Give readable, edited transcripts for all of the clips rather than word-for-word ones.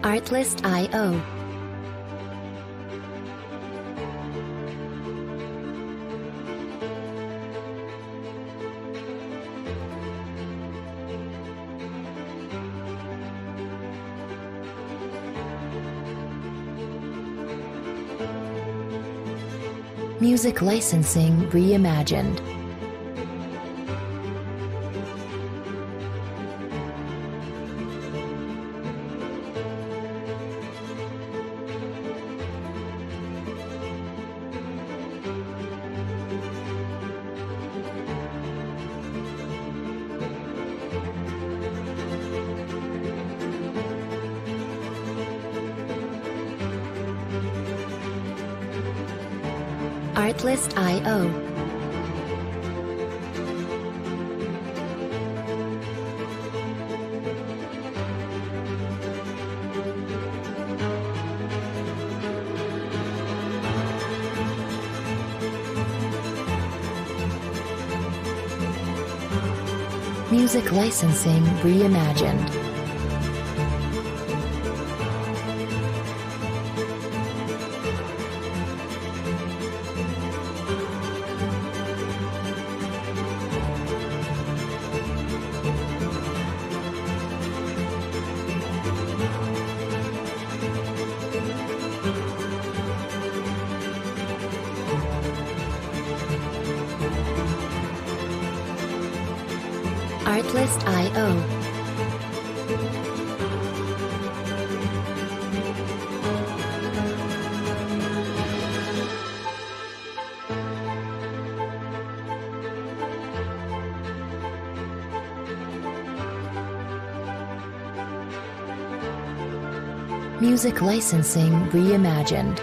Artlist.io. Music licensing reimagined. Artlist.io. Music licensing reimagined. Artlist.io. Music licensing reimagined.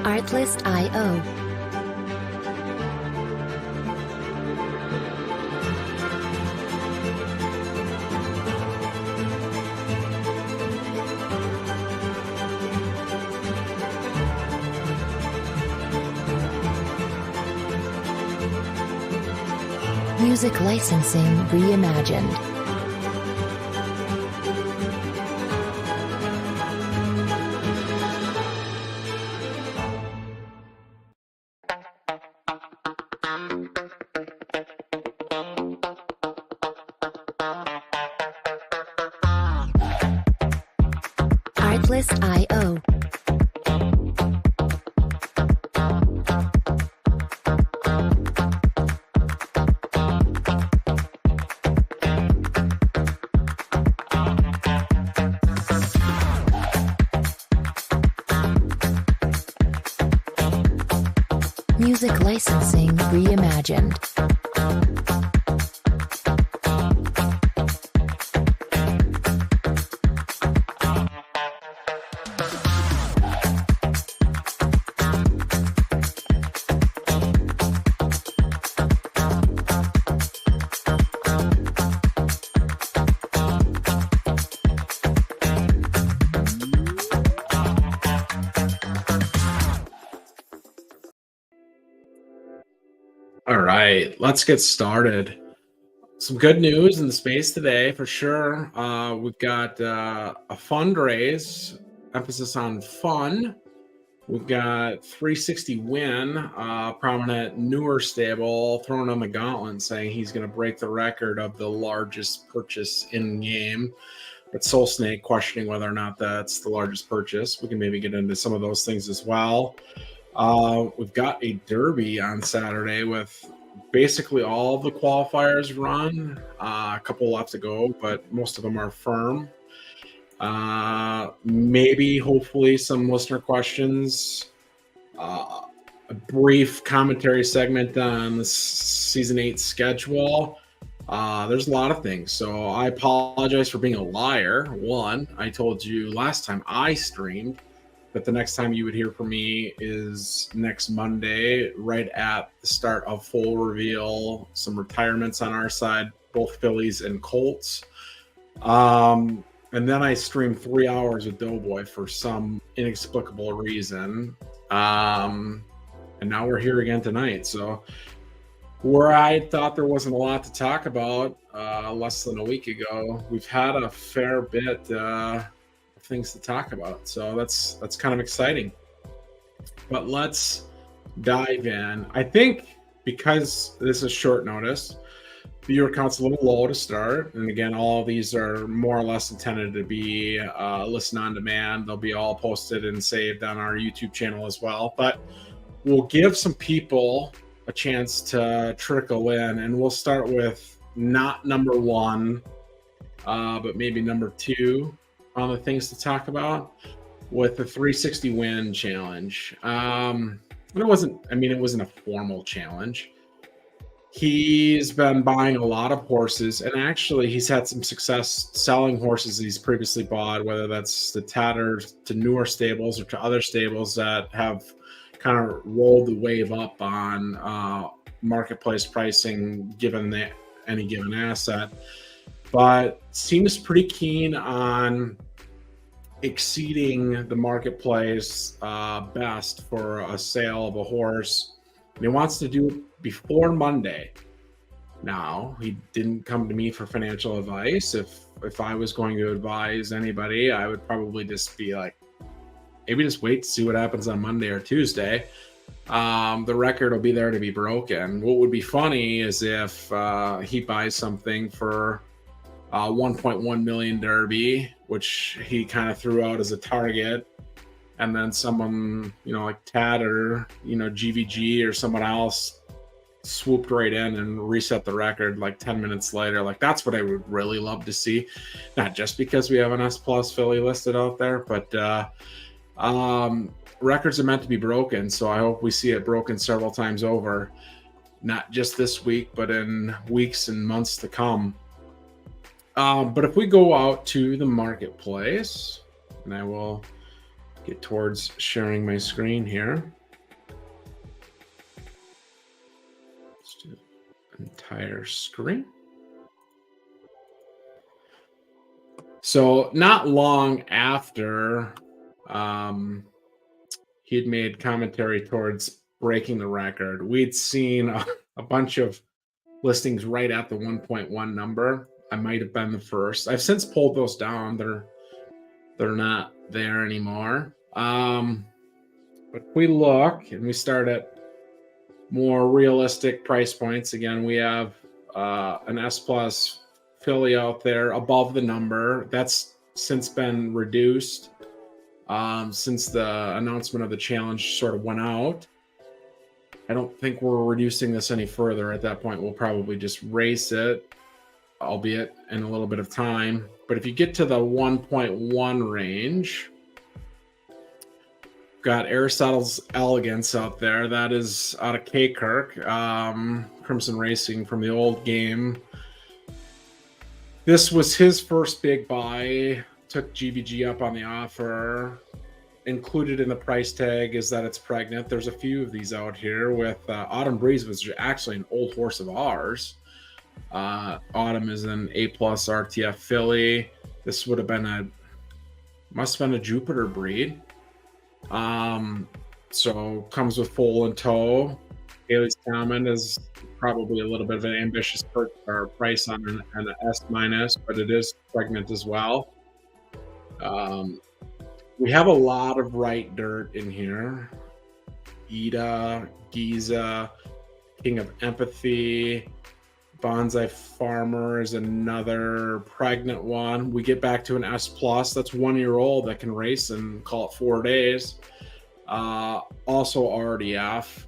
Artlist.io. Music licensing reimagined. Artlist.io. Music licensing reimagined. All right, let's get started. Some good news in the space today for sure. We've got a FUNdraise, emphasis on fun. We've got 360 Win, prominent newer stable, throwing on the gauntlet, saying he's going to break the record of the largest purchase in game. But Soul Snake questioning whether or not that's the largest purchase. We can maybe get into some of those things as well. We've got a derby on Saturday with basically all of the qualifiers run. A couple left to go, but most of them are firm. Maybe, hopefully, some listener questions. A brief commentary segment on the Season 8 schedule. There's a lot of things. So I apologize for being a liar. One, I told you last time I streamed but the next time you would hear from me is next Monday, right at the start of full reveal. Some retirements on our side, both Phillies and Colts. And then I streamed 3 hours with Doughboy for some inexplicable reason. And now we're here again tonight. So where I thought there wasn't a lot to talk about less than a week ago, we've had a fair bit of things to talk about. So that's kind of exciting. But let's dive in. I think because this is short notice, viewer count's a little low to start. And again, all of these are more or less intended to be listen on demand. They'll be all posted and saved on our YouTube channel as well. But we'll give some people a chance to trickle in, and we'll start with not number one, but maybe number two on the things to talk about with the 360 win challenge. And it wasn't a formal challenge. He's been buying a lot of horses, and actually he's had some success selling horses he's previously bought, whether that's the tatters to newer stables or to other stables that have kind of rolled the wave up on marketplace pricing given any given asset, but seems pretty keen on exceeding the marketplace best for a sale of a horse. And he wants to do it before Monday. Now, he didn't come to me for financial advice. If I was going to advise anybody, I would probably just be like, maybe just wait to see what happens on Monday or Tuesday. The record will be there to be broken. What would be funny is if he buys something for 1.1 million Derby, which he kind of threw out as a target, and then someone, like Tad or, GVG or someone else swooped right in and reset the record like 10 minutes later. Like, that's what I would really love to see. Not just because we have an S Plus filly listed out there, but records are meant to be broken. So I hope we see it broken several times over, not just this week, but in weeks and months to come. But if we go out to the marketplace, and I will get towards sharing my screen here. Let's do entire screen. So not long after he had made commentary towards breaking the record, we'd seen a bunch of listings right at the 1.1 number. I might have been the first. I've since pulled those down. They're not there anymore. But if we look and we start at more realistic price points, again, we have an S Plus filly out there above the number. That's since been reduced since the announcement of the challenge sort of went out. I don't think we're reducing this any further. At that point, we'll probably just race it, albeit in a little bit of time. But if you get to the 1.1 range, got Aristotle's Elegance out there. That is out of K-Kirk, Crimson Racing from the old game. This was his first big buy. Took GVG up on the offer. Included in the price tag is that it's pregnant. There's a few of these out here with Autumn Breeze, was actually an old horse of ours. Autumn is an A+ RTF filly. This would have been must have been a Jupiter breed. So comes with foal and toe. Haley's Common is probably a little bit of an ambitious price on an S-, but it is pregnant as well. We have a lot of right dirt in here. Ida, Giza, King of Empathy, Bonsai Farmer is another pregnant one. We get back to an S+, that's 1 year old that can race and call it 4 days. Also RDF.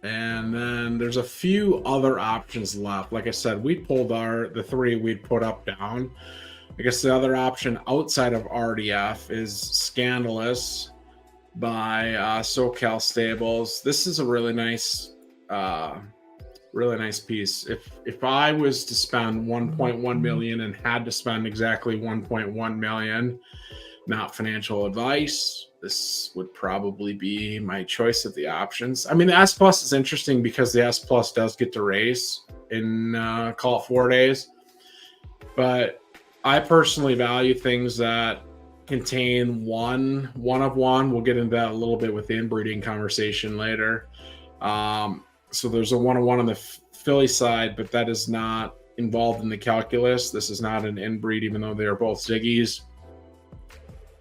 And then there's a few other options left. Like I said, we pulled the three we'd put up down. I guess the other option outside of RDF is Scandalous by SoCal Stables. This is a really nice piece. If I was to spend 1.1 million and had to spend exactly 1.1 million, not financial advice. This would probably be my choice of the options. I mean, the S Plus is interesting because the S Plus does get to race in call it 4 days. But I personally value things that contain one of one. We'll get into that a little bit with the inbreeding conversation later. So there's a 1 of 1 on the filly side, but that is not involved in the calculus. This is not an inbreed, even though they are both Ziggies.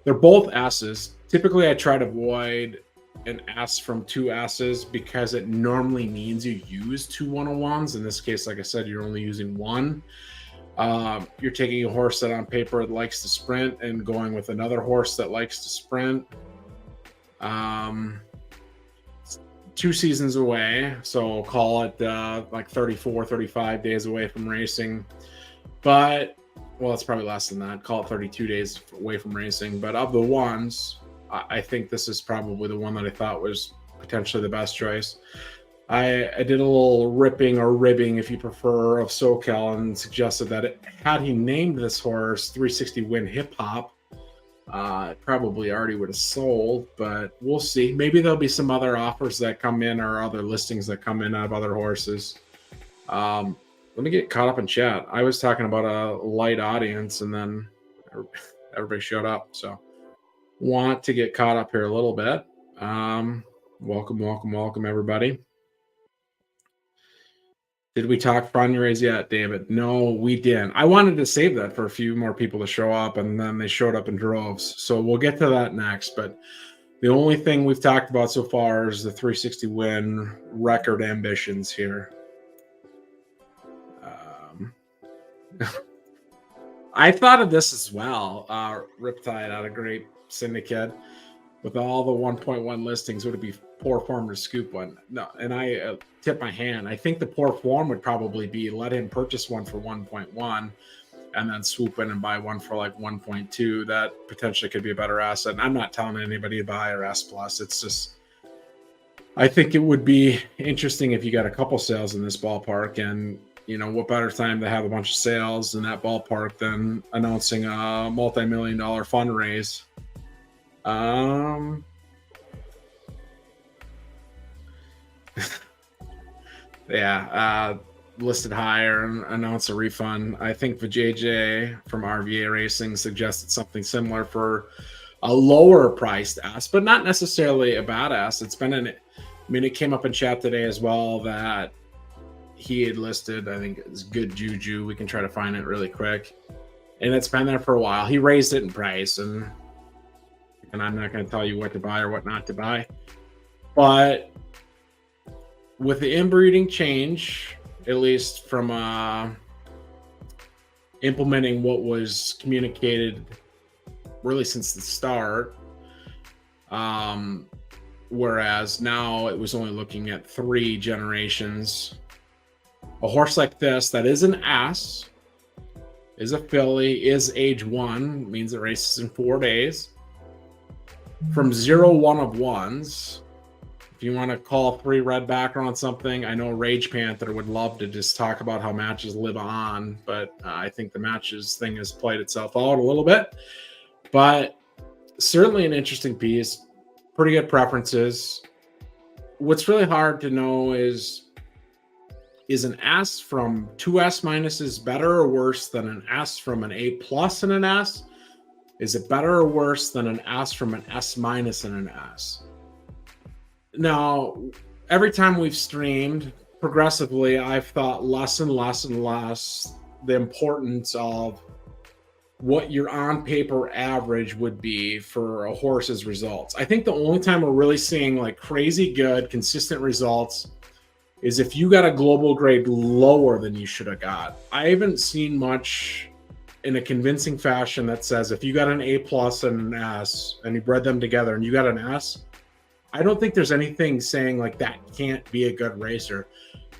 They're both S's. Typically, I try to avoid an S from 2 S's because it normally means you use 2 101s. In this case, like I said, you're only using one. You're taking a horse that on paper likes to sprint and going with another horse that likes to sprint. 2 seasons away, so call it like 34, 35 days away from racing. But, well, it's probably less than that. Call it 32 days away from racing. But of the ones, I think this is probably the one that I thought was potentially the best choice. I did a little ripping or ribbing, if you prefer, of SoCal and suggested that had he named this horse 360 Win Hip Hop, it probably already would have sold, but we'll see. Maybe there'll be some other offers that come in or other listings that come in out of other horses. Let me get caught up in chat. I was talking about a light audience and then everybody showed up. So want to get caught up here a little bit. Welcome, everybody. Did we talk FUNdraise yet, David? No, we didn't. I wanted to save that for a few more people to show up, and then they showed up in droves. So we'll get to that next. But the only thing we've talked about so far is the 360 win record ambitions here. I thought of this as well. Riptide out of Great Syndicate. With all the 1.1 listings, would it be poor form to scoop one? No, and I tip my hand. I think the poor form would probably be let him purchase one for 1.1 and then swoop in and buy one for like 1.2. That potentially could be a better asset. And I'm not telling anybody to buy or S plus. It's just, I think it would be interesting if you got a couple sales in this ballpark. And, you know, what better time to have a bunch of sales in that ballpark than announcing a multi-million-dollar fundraise. Listed higher and announce a refund. I think Vijay from RVA Racing suggested something similar for a lower priced ass, but not necessarily a bad ass. It's been it came up in chat today as well that he had listed, I think it's Good Juju. We can try to find it really quick. And it's been there for a while. He raised it in price, and I'm not going to tell you what to buy or what not to buy. But with the inbreeding change, at least from implementing what was communicated really since the start, whereas now it was only looking at 3 generations, a horse like this that is an ass, is a filly, is age 1, means it races in 4 days, from 0 1 of 1s. If you want to call 3 red backer on something, I know Rage Panther would love to just talk about how matches live on, but I think the matches thing has played itself out a little bit. But certainly an interesting piece, pretty good preferences. What's really hard to know is an S from 2 S minuses better or worse than an S from an A plus and an S? Is it better or worse than an S from an S minus and an S? Now, every time we've streamed, progressively, I've thought less and less and less the importance of what your on-paper average would be for a horse's results. I think the only time we're really seeing like crazy good, consistent results is if you got a global grade lower than you should have got. I haven't seen much in a convincing fashion that says if you got an A plus and an S and you bred them together and you got an S, I don't think there's anything saying like that can't be a good racer.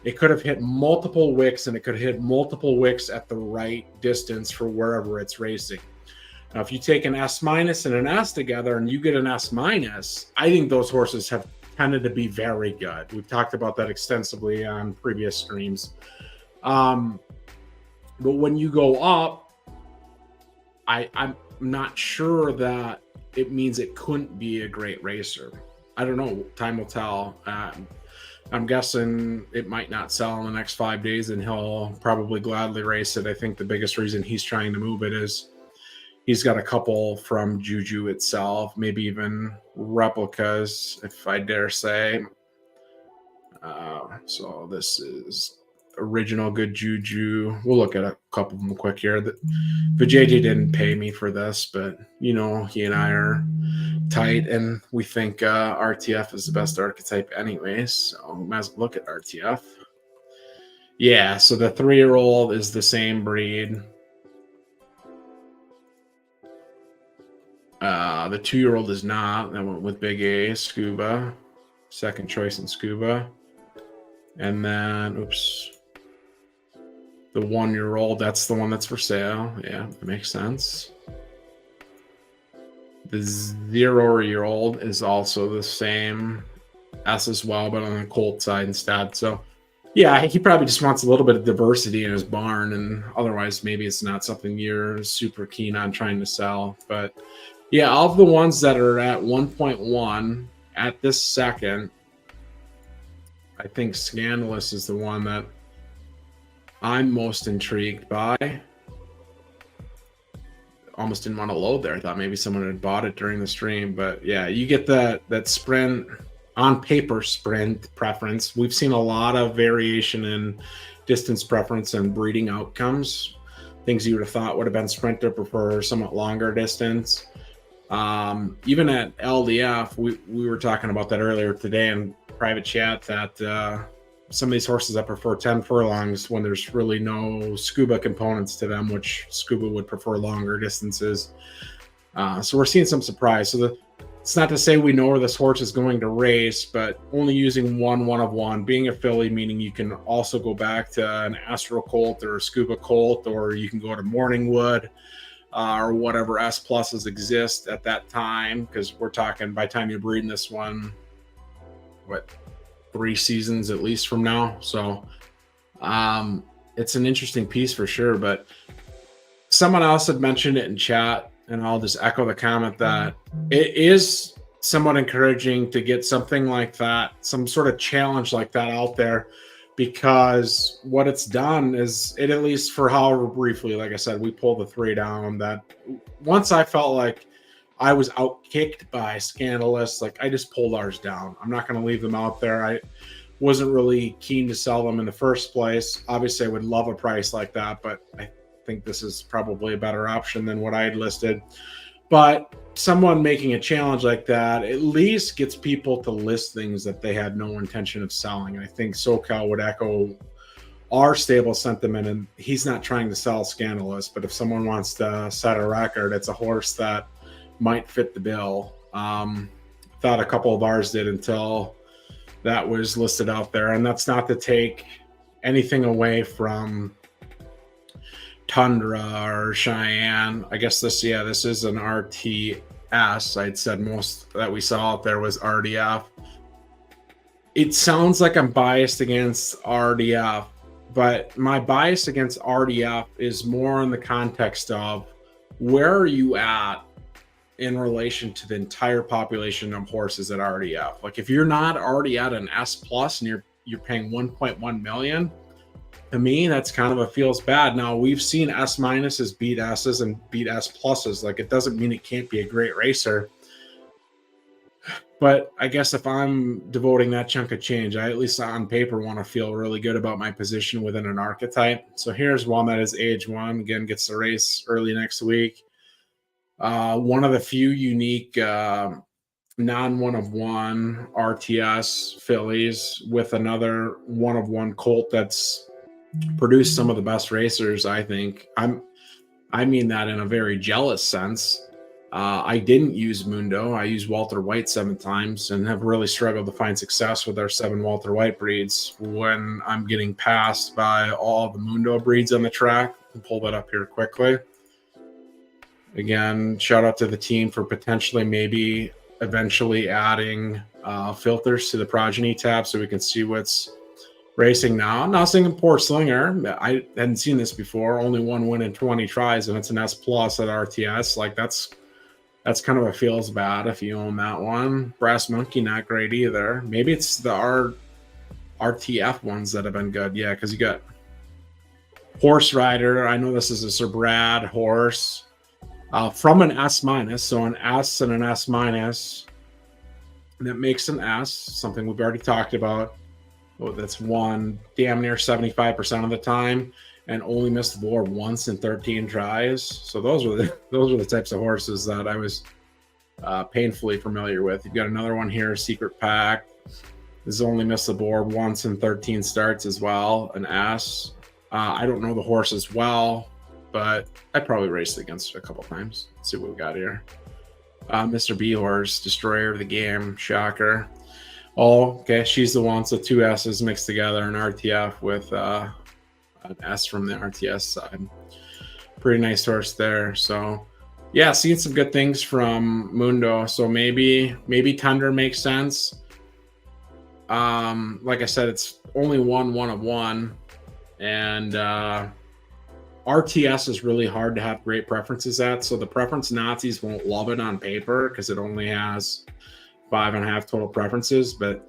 It could have hit multiple wicks and it could hit multiple wicks at the right distance for wherever it's racing. Now, if you take an S minus and an S together and you get an S minus, I think those horses have tended to be very good. We've talked about that extensively on previous streams. But when you go up, I'm not sure that it means it couldn't be a great racer. I don't know. Time will tell. I'm guessing it might not sell in the next 5 days, and he'll probably gladly race it. I think the biggest reason he's trying to move it is he's got a couple from Juju itself, maybe even replicas, if I dare say. So this is original good Juju. We'll look at a couple of them quick here. Vijay didn't pay me for this, but you know, he and I are tight, and we think RTF is the best archetype anyways. So we might as well look at RTF. Yeah, so the 3-year-old is the same breed. The 2-year-old is not. That went with Big A, Scuba. Second choice in Scuba. And then, oops. The 1-year-old, that's the one that's for sale. Yeah, that makes sense. The 0-year-old is also the same S as well, but on the Colt side instead. So, yeah, he probably just wants a little bit of diversity in his barn, and otherwise maybe it's not something you're super keen on trying to sell. But, yeah, of the ones that are at 1.1 at this second, I think Scandalous is the one that I'm most intrigued by. Almost didn't want to load there. I thought maybe someone had bought it during the stream, but yeah, you get that sprint on paper sprint preference. We've seen a lot of variation in distance preference and breeding outcomes. Things you would have thought would have been sprinter prefer somewhat longer distance. Even at LDF, we were talking about that earlier today in private chat that some of these horses that prefer 10 furlongs when there's really no Scuba components to them, which Scuba would prefer longer distances. So we're seeing some surprise. So it's not to say we know where this horse is going to race, but only using one of one, being a filly, meaning you can also go back to an Astro Colt or a Scuba Colt, or you can go to Morningwood or whatever S pluses exist at that time, because we're talking by the time you're breeding this one, what, 3 seasons at least from now. So it's an interesting piece for sure. But someone else had mentioned it in chat, and I'll just echo the comment that it is somewhat encouraging to get something like that, some sort of challenge like that out there, because what it's done is it, at least for however briefly, like I said, we pulled the 3 down, that once I felt like I was outkicked by Scandalous, like I just pulled ours down. I'm not going to leave them out there. I wasn't really keen to sell them in the first place. Obviously, I would love a price like that, but I think this is probably a better option than what I had listed. But someone making a challenge like that at least gets people to list things that they had no intention of selling. And I think SoCal would echo our stable sentiment, and he's not trying to sell Scandalous, but if someone wants to set a record, it's a horse that might fit the bill. Thought a couple of ours did until that was listed out there. And that's not to take anything away from Tundra or Cheyenne. I guess this is an RTS. I'd said most that we saw out there was RDF. It sounds like I'm biased against RDF, but my bias against RDF is more in the context of where are you at in relation to the entire population of horses at RDF. Like if you're not already at an S plus and you're paying 1.1 million, to me that's kind of a feels bad. Now we've seen S minuses beat S's and beat S pluses. Like it doesn't mean it can't be a great racer. But I guess if I'm devoting that chunk of change, I at least on paper want to feel really good about my position within an archetype. So here's one that is age 1. Again, gets the race early next week. One of the few unique non-one of one RTS fillies with another one of one colt that's produced some of the best racers, I think. I mean that in a very jealous sense. I didn't use Mundo. I used Walter White 7 times and have really struggled to find success with our 7 Walter White breeds when I'm getting passed by all the Mundo breeds on the track. I'll pull that up here quickly. Again, shout out to the team for potentially maybe eventually adding filters to the progeny tab so we can see what's racing now. Nothing in poor slinger. I hadn't seen this before. Only one win in 20 tries, and it's an S plus at RTS. Like that's kind of a feels bad if you own that one. Brass Monkey, not great either. Maybe it's the RTF ones that have been good. Yeah, because you got Horse Rider. I know this is a Sir Brad horse from an S minus, so an S and an S minus. That makes an S, something we've already talked about. Oh, that's won damn near 75% of the time and only missed the board once in 13 tries. So those were the types of horses that I was painfully familiar with. You've got another one here, Secret Pack. This has only missed the board once in 13 starts as well, an S. I don't know the horse as well, but I probably raced against it a couple times. Let's see what we got here. Mr. B Horse, Destroyer of the Game, shocker. Oh, okay, she's the one. So two S's mixed together, an RTF with an S from the RTS side. Pretty nice horse there. So yeah, seeing some good things from Mundo. So maybe Tender makes sense. Like I said, it's only one of one, and RTS is really hard to have great preferences at. So the preference Nazis won't love it on paper because it only has 5.5 total preferences. But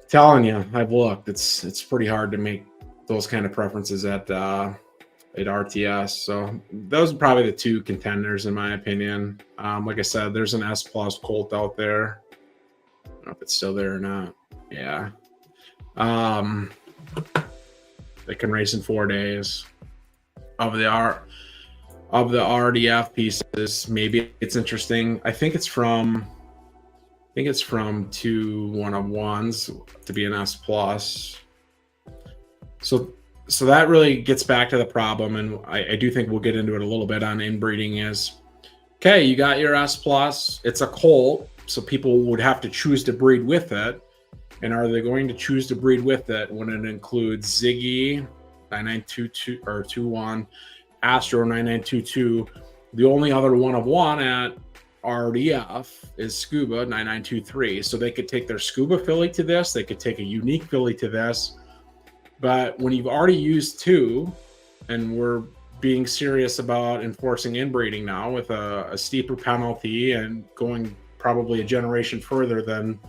telling you, I've looked. It's pretty hard to make those kind of preferences at RTS. So those are probably the two contenders in my opinion. Like I said, there's an S plus Colt out there. I don't know if it's still there or not. Yeah. They can race in 4 days. Of the RDF pieces, maybe it's interesting. I think it's from 2 1-of-1s to be an S plus. So that really gets back to the problem, and I do think we'll get into it a little bit on inbreeding. Is okay, you got your S plus, it's a colt, so people would have to choose to breed with it. And are they going to choose to breed with it when it includes Ziggy 9922 or 21, Astro 9922? The only other 1-of-1 at RDF is Scuba 9923. So they could take their Scuba filly to this, they could take a unique filly to this. But when you've already used two, and we're being serious about enforcing inbreeding now with a steeper penalty and going probably a generation further than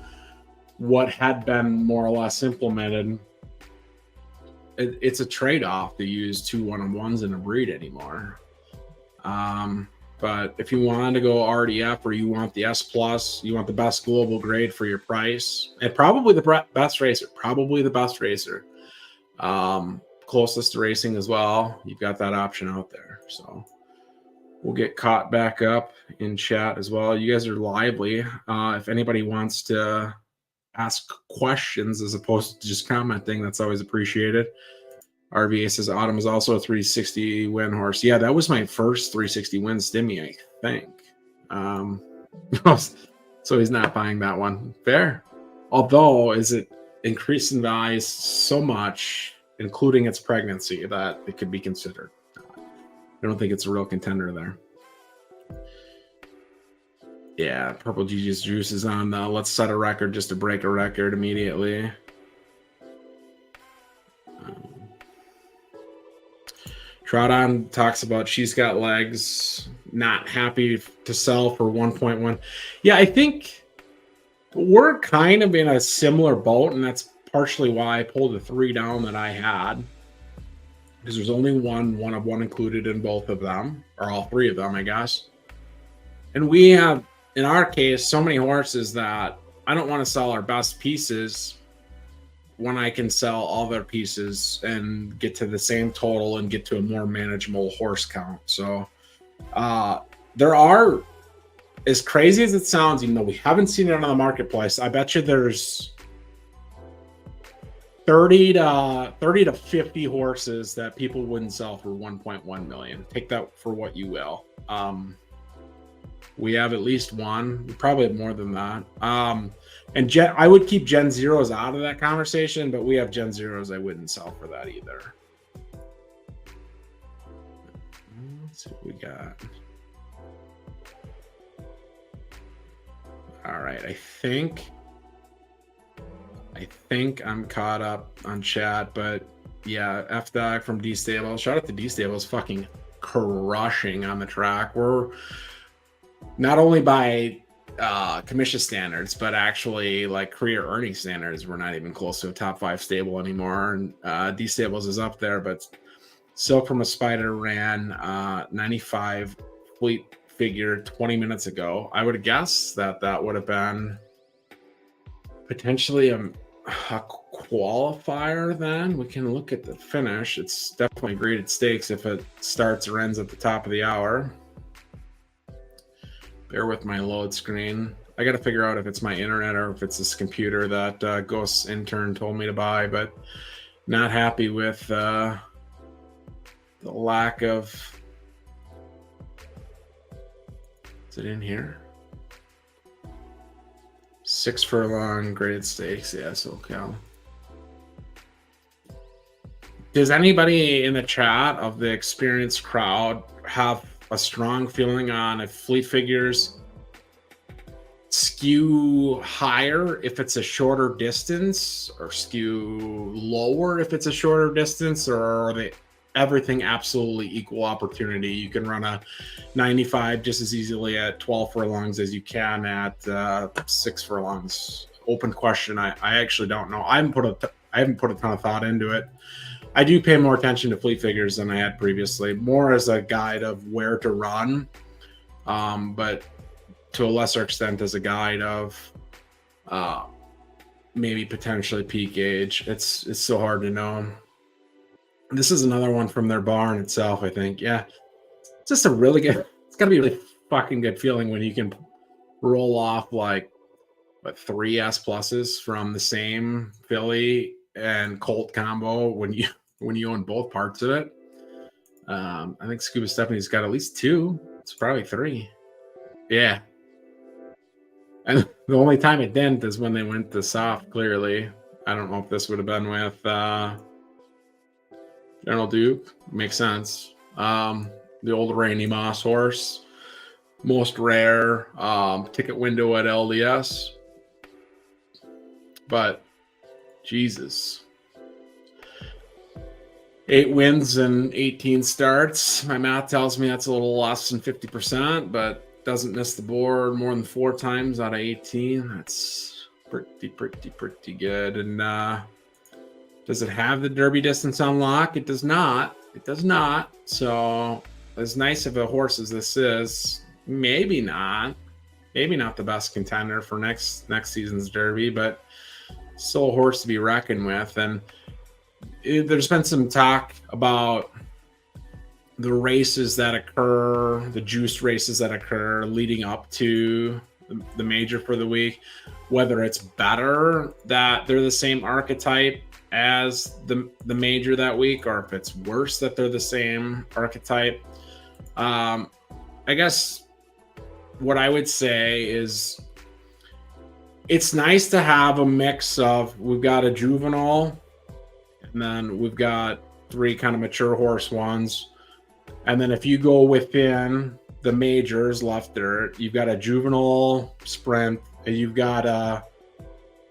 what had been more or less implemented, it's a trade-off to use 2 1-of-1s in a breed anymore. But if you want to go RDF, or you want the S plus, you want the best global grade for your price, and probably the best racer, closest to racing as well, you've got that option out there. So we'll get caught back up in chat as well. You guys are lively. If anybody wants to ask questions as opposed to just commenting, that's always appreciated. RVA says Autumn is also a 360 win horse. Yeah, that was my first 360 win stimmy, I think. So he's not buying that one. Fair. Although, is it increased in value so much, including its pregnancy, that it could be considered? I don't think it's a real contender there. Yeah, Purple Gigi's Juice is on. Let's set a record just to break a record immediately. Troudon talks about she's got legs, not happy to sell for 1.1. Yeah, I think we're kind of in a similar boat, and that's partially why I pulled the 3 down that I had, because there's only one 1-of-1 included in both of them, or all 3 of them, I guess. And we have, in our case, so many horses that I don't want to sell our best pieces when I can sell all their pieces and get to the same total and get to a more manageable horse count. So there are, as crazy as it sounds, even though we haven't seen it on the marketplace, I bet you there's 30 to 50 horses that people wouldn't sell for 1.1 million. Take that for what you will. We have at least one. We probably have more than that. And I would keep Gen Zeros out of that conversation, but we have Gen Zeros I wouldn't sell for that either. Let's see what we got. All right, I think I think I'm caught up on chat, but yeah, F-Doc from D-Stable. Shout out to D-Stable, is fucking crushing on the track. We're not only by commission standards, but actually like career earning standards, we're not even close to a top 5 stable anymore. And D-Stables is up there, but Silk from a Spider ran 95 fleet figure 20 minutes ago. I would guess that would have been potentially a qualifier. Then we can look at the finish. It's definitely graded stakes if it starts or ends at the top of the hour. Bear with my load screen. I got to figure out if it's my internet or if it's this computer that Ghost's intern told me to buy, but not happy with the lack of... Is it in here? 6 furlong graded stakes. Yeah, SoCal. Does anybody in the chat of the experienced crowd have a strong feeling on if fleet figures skew higher if it's a shorter distance, or skew lower if it's a shorter distance, or are they everything absolutely equal opportunity? You can run a 95 just as easily at 12 furlongs as you can at 6 furlongs. Open question. I actually don't know. I haven't put a ton of thought into it. I do pay more attention to fleet figures than I had previously, more as a guide of where to run, but to a lesser extent as a guide of maybe potentially peak age. It's so hard to know. This is another one from their barn itself, I think. Yeah, it's just a really good, it's got to be a really fucking good feeling when you can roll off like, what, 3 S pluses from the same filly and colt combo when you own both parts of it. I think Scuba Stephanie's got at least 2. It's probably 3. Yeah. And the only time it didn't is when they went to soft, clearly. I don't know if this would have been with General Duke. Makes sense. The old Randy Moss horse. Most rare ticket window at LDS. But, Jesus. 8 wins and 18 starts. My math tells me that's a little less than 50%, but doesn't miss the board more than 4 times out of 18. That's pretty good. And does it have the Derby distance on lock? It does not. It does not. So as nice of a horse as this is, maybe not the best contender for next season's Derby, but still a horse to be reckoned with. And there's been some talk about the races that occur, the juice races that occur leading up to the major for the week, whether it's better that they're the same archetype as the major that week, or if it's worse that they're the same archetype. I guess what I would say is it's nice to have a mix of, we've got a juvenile, and then we've got 3 kind of mature horse ones. And then if you go within the majors left there, you've got a juvenile sprint, and you've got a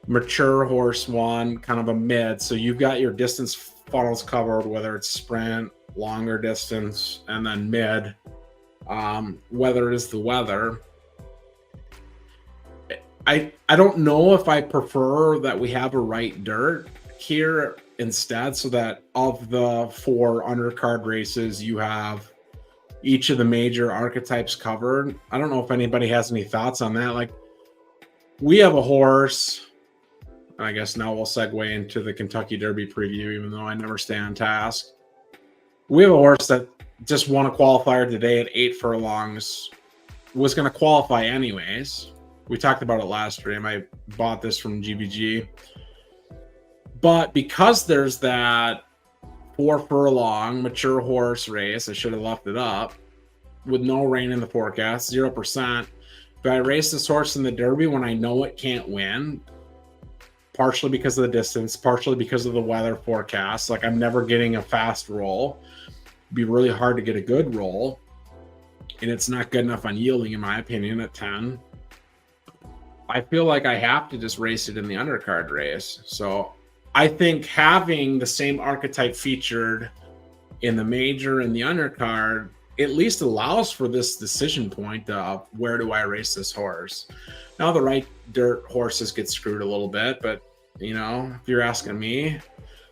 mature horse one, kind of a mid. So you've got your distance funnels covered, whether it's sprint, longer distance, and then mid. Whether it is the weather. I don't know if I prefer that we have a right dirt here instead, so that of the 4 undercard races, you have each of the major archetypes covered. I don't know if anybody has any thoughts on that. Like, we have a horse, I guess now we'll segue into the Kentucky Derby preview, even though I never stay on task. We have a horse that just won a qualifier today at 8 furlongs, was going to qualify anyways. We talked about it last stream. I bought this from GBG. But because there's that 4 furlong mature horse race, I should have left it up, with no rain in the forecast, 0%. But I race this horse in the Derby when I know it can't win, partially because of the distance, partially because of the weather forecast. Like, I'm never getting a fast roll. It'd be really hard to get a good roll. And it's not good enough on yielding, in my opinion, at 10. I feel like I have to just race it in the undercard race. So I think having the same archetype featured in the major and the undercard at least allows for this decision point of where do I race this horse. Now the right dirt horses get screwed a little bit, but you know, if you're asking me,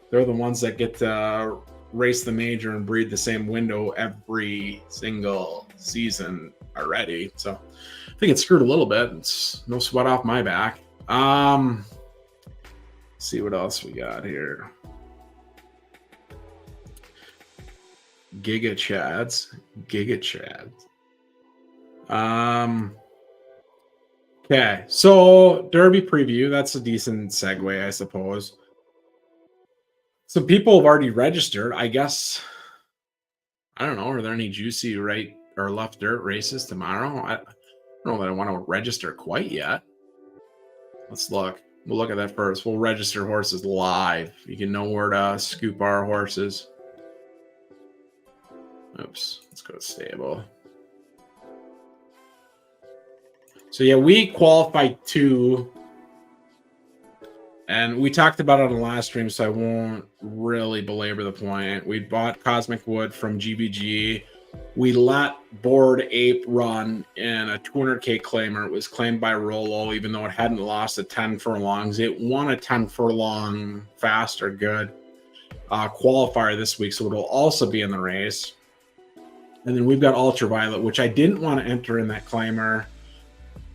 they're the ones that get to race the major and breed the same window every single season already. So I think it's screwed a little bit. It's no sweat off my back. See what else we got here. Giga Chads. Okay, so Derby preview. That's a decent segue, I suppose. So people have already registered. I guess, I don't know, are there any juicy right or left dirt races tomorrow? I don't know that I want to register quite yet. Let's look. We'll look at that first. We'll register horses live. You can know where to scoop our horses. Oops, let's go to stable. So yeah, we qualified 2. And we talked about it on the last stream, so I won't really belabor the point. We bought Cosmic Wood from GBG. We let Bored Ape run in a 200K claimer. It was claimed by Rolo, even though it hadn't lost a 10 furlongs. It won a 10 furlong fast or good qualifier this week, so it'll also be in the race. And then we've got Ultraviolet, which I didn't want to enter in that claimer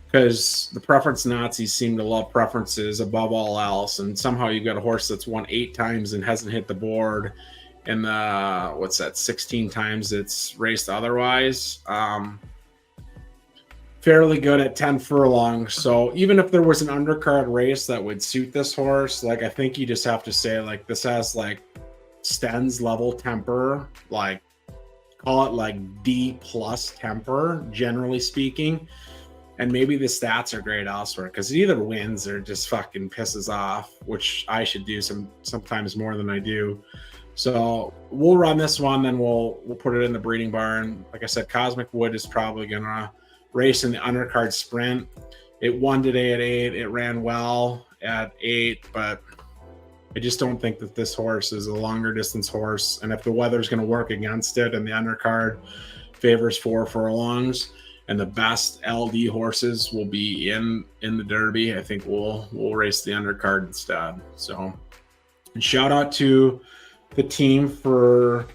because the preference Nazis seem to love preferences above all else. And somehow you've got a horse that's won 8 times and hasn't hit the board. And what's that, 16 times it's raced otherwise. Fairly good at 10 furlongs. So even if there was an undercard race that would suit this horse, like I think you just have to say like this has like Sten's level temper, like call it like D+ temper, generally speaking. And maybe the stats are great elsewhere because it either wins or just fucking pisses off, which I should do sometimes more than I do. So we'll run this one, then we'll put it in the breeding barn. Like I said, Cosmic Wood is probably gonna race in the undercard sprint. It won today at 8. It ran well at 8, but I just don't think that this horse is a longer distance horse. And if the weather's gonna work against it and the undercard favors 4 furlongs, and the best LD horses will be in the Derby, I think we'll race the undercard instead. So, and shout out to the team for,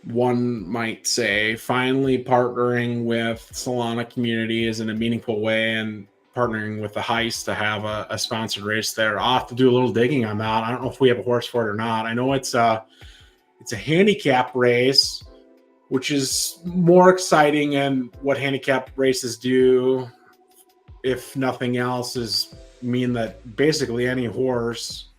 one might say, finally partnering with Solana Communities in a meaningful way and partnering with the Heist to have a sponsored race there. I'll have to do a little digging on that. I don't know if we have a horse for it or not. I know it's a handicap race, which is more exciting, and what handicap races do, if nothing else, is mean that basically any horse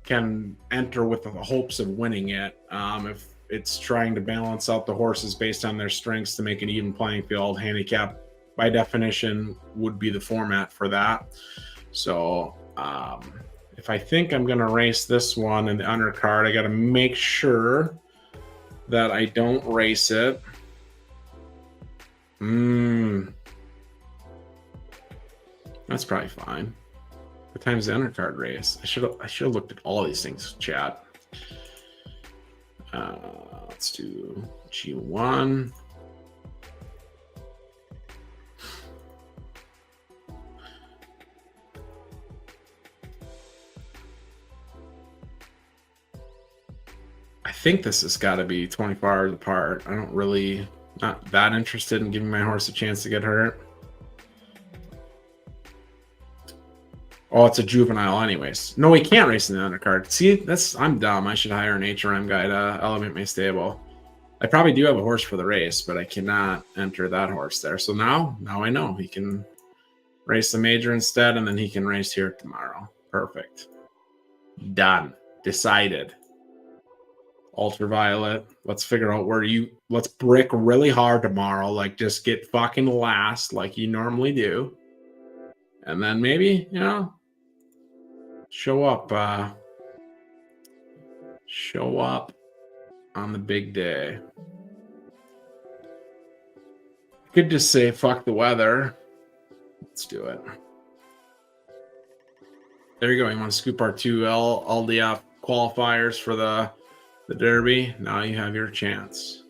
can enter with the hopes of winning it. If it's trying to balance out the horses based on their strengths to make an even playing field, handicap by definition would be the format for that. So if I think I'm going to race this one in the undercard, I got to make sure that I don't race it. That's probably fine. What time's the undercard race? I should have looked at all these things, chat. Let's do G1. I think this has got to be 24 hours apart. I don't really, not that interested in giving my horse a chance to get hurt. Oh, it's a juvenile anyways. No, he can't race in the undercard. See, I'm dumb. I should hire an HRM guy to elevate my stable. I probably do have a horse for the race, but I cannot enter that horse there. So now I know he can race the major instead, and then he can race here tomorrow. Perfect. Done. Decided. Ultraviolet. Let's figure out let's brick really hard tomorrow. Like, just get fucking last like you normally do. And then maybe, show up on the big day. Could just say fuck the weather. Let's do it. There you go. You want to scoop our two LDF qualifiers for the Derby. Now you have your chance.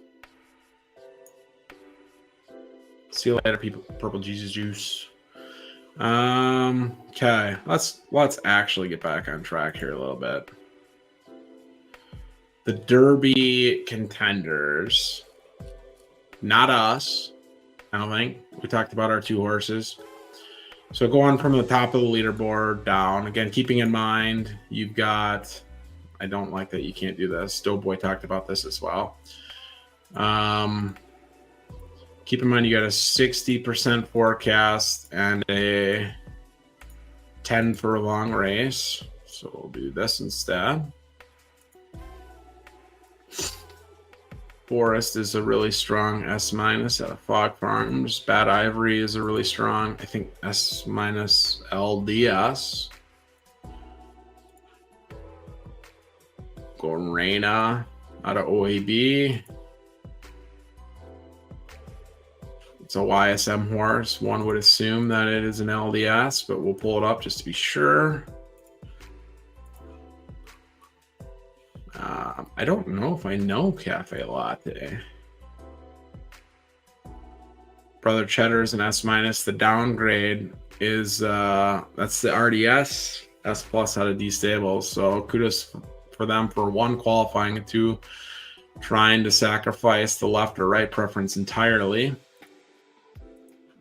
See you later, people. Purple Jesus juice. Okay, let's actually get back on track here a little bit. The Derby contenders, not us. I don't think we talked about our two horses. So going from the top of the leaderboard down again, keeping in mind you've got. I don't like that you can't do this. Doughboy talked about this as well. Keep in mind you got a 60% forecast and a 10 furlong race. So we'll do this instead. Forest is a really strong S- out of Fog Farms. Bad Ivory is a really strong, I think, S- LDS. Gorena out of OAB. It's a YSM horse. One would assume that it is an LDS, but we'll pull it up just to be sure. I don't know if I know Cafe Latte. Brother Cheddar is an S-. The downgrade is that's the RDS S+ out of D Stables. So kudos for them for one, qualifying, and two, trying to sacrifice the left or right preference entirely.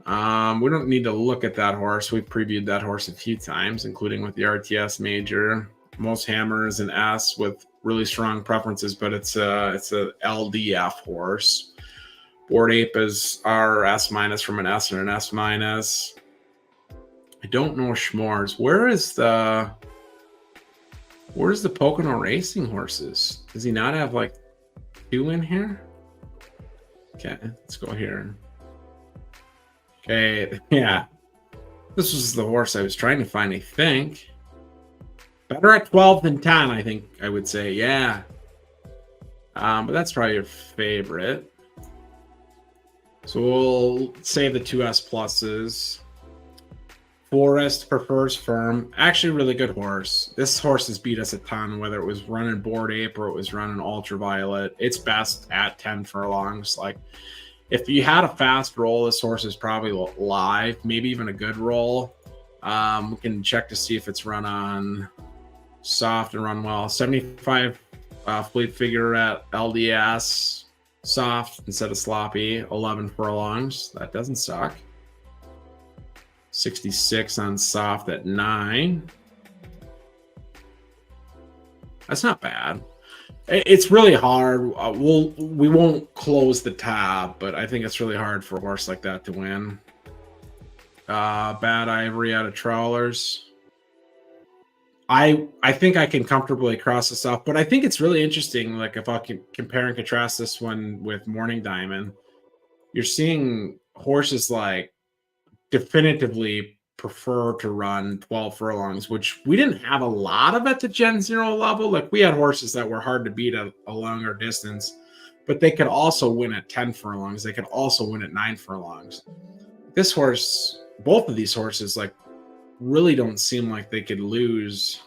We don't need to look at that horse. We've previewed that horse a few times, including with the RTS Major. Most Hammers and S with really strong preferences, but it's a LDF horse. Board Ape is our S- from an S and an S-. I don't know Schmores. Where's the Pocono Racing horses? Does he not have like two in here? Okay, let's go here. Okay, yeah. This was the horse I was trying to find, I think. Better at 12 than 10, I think I would say, yeah. But that's probably your favorite. So we'll save the two S pluses. Forest prefers Firm. Actually, really good horse. This horse has beat us a ton, whether it was running Board Ape or it was running Ultraviolet. It's best at 10 furlongs. Like, if you had a fast roll, this horse is probably live, maybe even a good roll. We can check to see if it's run on soft and run well. 75 fleet figure at LDS soft instead of sloppy. 11 furlongs. That doesn't suck. 66 on soft at 9. That's not bad. It's really hard. We won't close the tab, but I think it's really hard for a horse like that to win. Bad Ivory out of Trawlers. I think I can comfortably cross this off, but I think it's really interesting. Like, if I can compare and contrast this one with Morning Diamond, you're seeing horses like definitively prefer to run 12 furlongs, which we didn't have a lot of at the Gen 0 level. Like, we had horses that were hard to beat at a longer distance, but they could also win at 10 furlongs. They could also win at 9 furlongs. This horse, both of these horses, like, really don't seem like they could lose.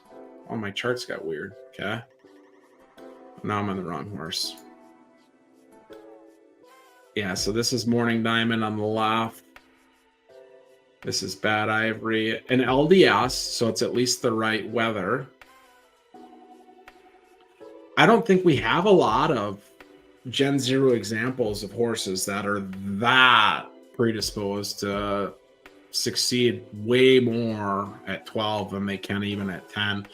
Oh, my charts got weird. Okay. Now I'm on the wrong horse. Yeah, so this is Morning Diamond on the left. This is Bad Ivory. An LDS, so it's at least the right weather. I don't think we have a lot of Gen 0 examples of horses that are that predisposed to succeed way more at 12 than they can even at 10.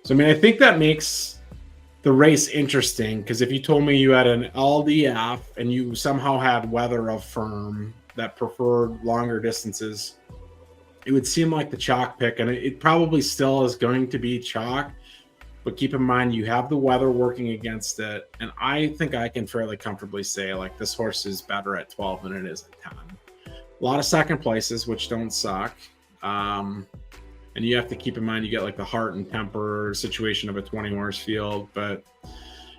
So, I mean, I think that makes the race interesting, because if you told me you had an LDF and you somehow had weather of Firm that preferred longer distances, it would seem like the chalk pick, and it probably still is going to be chalk, but keep in mind you have the weather working against it, and I think I can fairly comfortably say, like, this horse is better at 12 than it is at 10. A lot of second places, which don't suck. And you have to keep in mind you get like the heart and temper situation of a 20 horse field. But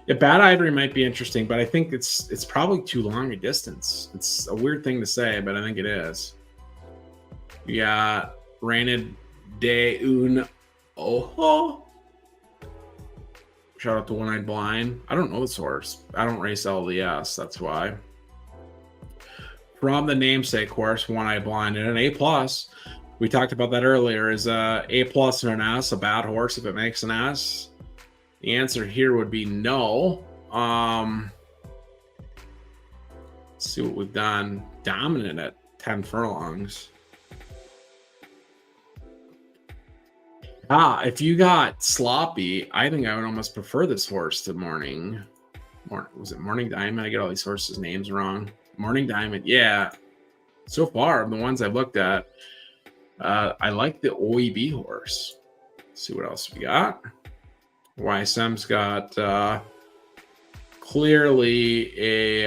yeah, Bad Ivory might be interesting, but I think it's probably too long a distance. It's a weird thing to say, but I think it is. You got Rained de un Oh, shout out to One Eyed Blind. I don't know this horse. I don't race LDS. That's why. From the namesake horse, One Eyed Blind, and an A plus. We talked about that earlier. Is a A plus and an S a bad horse if it makes an S? The answer here would be no. Let's see what we've done. Dominant at 10 furlongs. If you got sloppy, I think I would almost prefer this horse to Morning. Was it Morning Diamond? I get all these horses' names wrong. Morning Diamond, yeah. So far, the ones I've looked at, I like the OEB horse. Let's see what else we got. YSM's got clearly a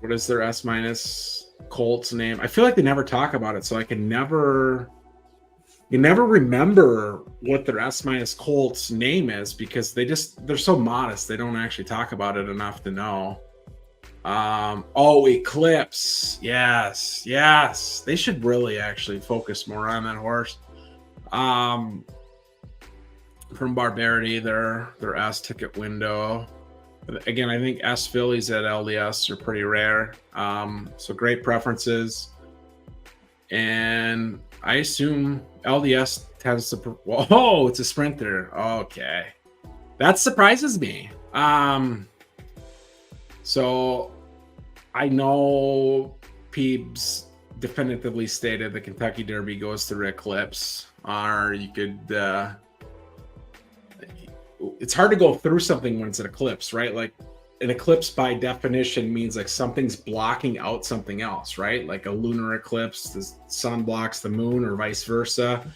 what is their S minus Colts name? I feel like they never talk about it, so I can never remember what their S minus Colts name is because they're so modest. They don't actually talk about it enough to know. Eclipse. Yes. They should really actually focus more on that horse. From Barbarity, their S ticket window. Again, I think S fillies at LDS are pretty rare. So great preferences. And I assume LDS tends to... Whoa, it's a sprinter. Okay. That surprises me. So I know Peebs definitively stated the Kentucky Derby goes to Eclipse. Or you could... it's hard to go through something when it's an eclipse, right? Like an eclipse by definition means like something's blocking out something else, right? Like a lunar eclipse, the sun blocks the moon or vice versa.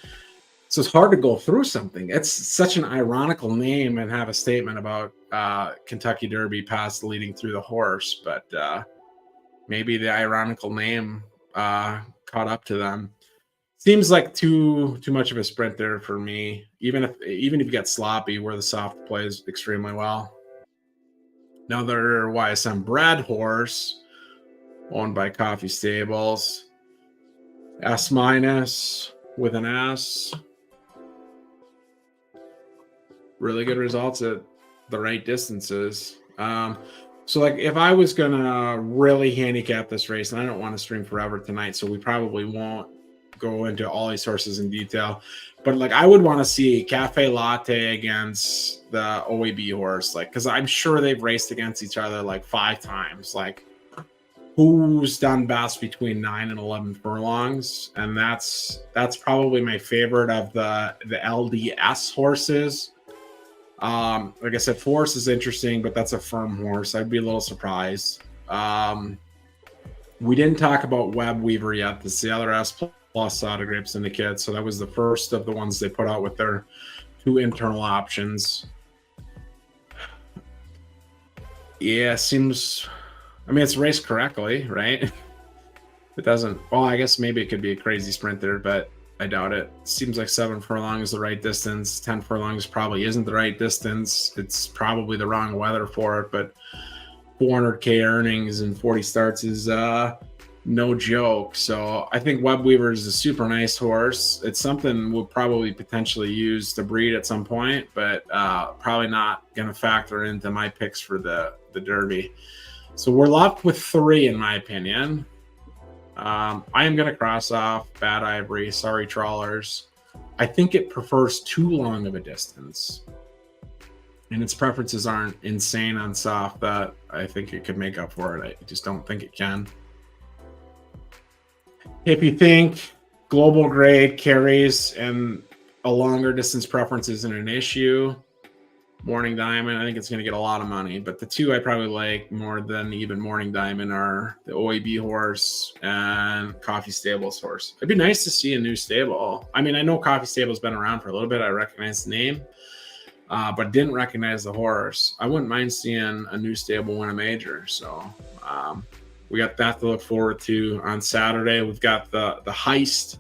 So it's hard to go through something. It's such an ironical name and have a statement about Kentucky Derby past leading through the horse, but maybe the ironical name caught up to them. Seems like too much of a sprinter for me. Even if you get sloppy, where the soft plays extremely well. Another YSM bred horse, owned by Coffee Stables. S minus with an S. Really good results at the right distances. So like if I was gonna really handicap this race, and I don't want to stream forever tonight, so we probably won't go into all these horses in detail, but like I would want to see Cafe Latte against the OEB horse, like because I'm sure they've raced against each other like 5 times. Like who's done best between 9 and 11 furlongs, and that's probably my favorite of the LDS horses. Like I said, Force is interesting, but that's a firm horse. I'd be a little surprised. We didn't talk about Web Weaver yet. This is the other S plus autograph syndicate. So that was the first of the ones they put out with their 2 internal options. Yeah, seems... I mean, it's raced correctly, right? It doesn't... Well, I guess maybe it could be a crazy sprinter, but I doubt it. Seems like 7 furlongs is the right distance. 10 furlongs probably isn't the right distance. It's probably the wrong weather for it, but 400K earnings and 40 starts is no joke. So I think Web Weaver is a super nice horse. It's something we'll probably potentially use to breed at some point, but probably not going to factor into my picks for the Derby. So we're left with 3, in my opinion. I am going to cross off Bad Ivory, Sorry Trawlers. I think it prefers too long of a distance. And its preferences aren't insane on soft that I think it could make up for it. I just don't think it can. If you think global grade carries and a longer distance preference isn't an issue, Morning Diamond, I think it's going to get a lot of money. But the 2 I probably like more than even Morning Diamond are the OEB horse and Coffee Stables horse. It'd be nice to see a new stable. I mean, I know Coffee Stables been around for a little bit. I recognize the name, but didn't recognize the horse. I wouldn't mind seeing a new stable win a major. So we got that to look forward to on Saturday. We've got the Heist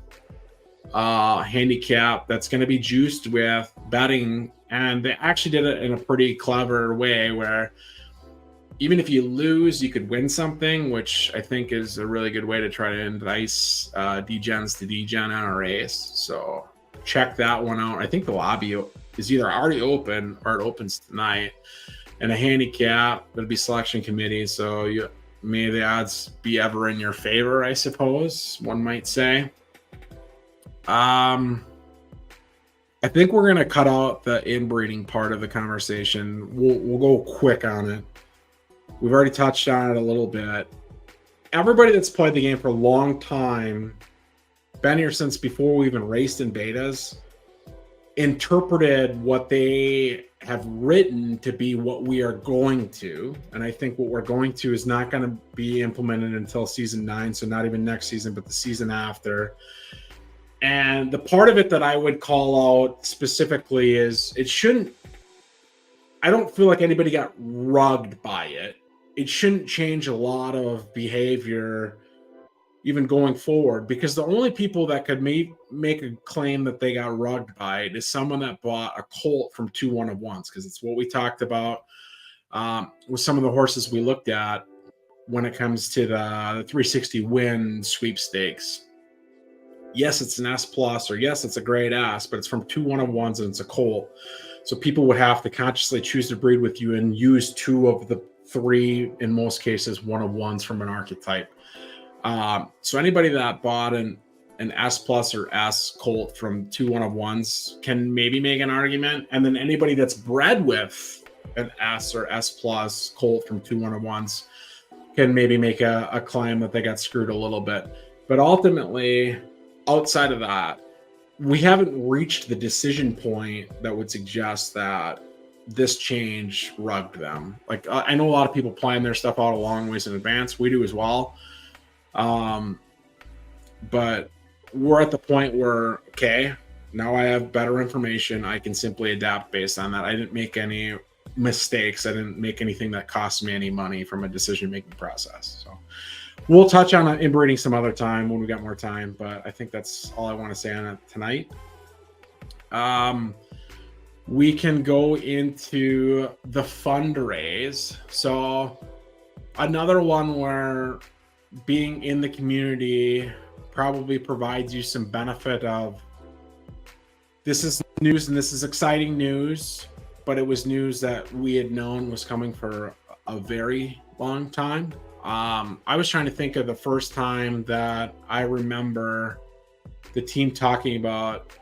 handicap that's going to be juiced with betting. And they actually did it in a pretty clever way where even if you lose, you could win something, which I think is a really good way to try to entice degens to degen on a race. So check that one out. I think the lobby is either already open or it opens tonight. And a handicap, that'll be selection committee. So may the odds be ever in your favor, I suppose, one might say. I think we're going to cut out the inbreeding part of the conversation. We'll go quick on it. We've already touched on it a little bit. Everybody that's played the game for a long time, been here since before we even raced in betas, interpreted what they have written to be what we are going to. And I think what we're going to is not going to be implemented until season 9. So not even next season, but the season after. And the part of it that I would call out specifically is I don't feel like anybody got rugged by it. It shouldn't change a lot of behavior even going forward, because the only people that could make a claim that they got rugged by it is someone that bought a colt from 2 1-of-1s, because it's what we talked about with some of the horses we looked at when it comes to the 360 win sweepstakes. Yes, it's an S plus, or yes, it's a grade S, but it's from 2 1-of-1s and it's a colt. So people would have to consciously choose to breed with you and use 2 of the 3, in most cases, 1-of-1s from an archetype. So anybody that bought an S plus or S colt from 2 1-of-1s can maybe make an argument. And then anybody that's bred with an S or S plus colt from 2 1-of-1s can maybe make a claim that they got screwed a little bit. But ultimately, outside of that, we haven't reached the decision point that would suggest that this change rugged them. Like, I know a lot of people plan their stuff out a long ways in advance. We do as well. But we're at the point where, okay, now I have better information. I can simply adapt based on that. I didn't make any mistakes. I didn't make anything that cost me any money from a decision-making process. So we'll touch on inbreeding some other time when we got more time, but I think that's all I want to say on it tonight. We can go into the FUNdraise. So another one where being in the community probably provides you some benefit of, this is news and this is exciting news, but it was news that we had known was coming for a very long time. I was trying to think of the first time that I remember the team talking about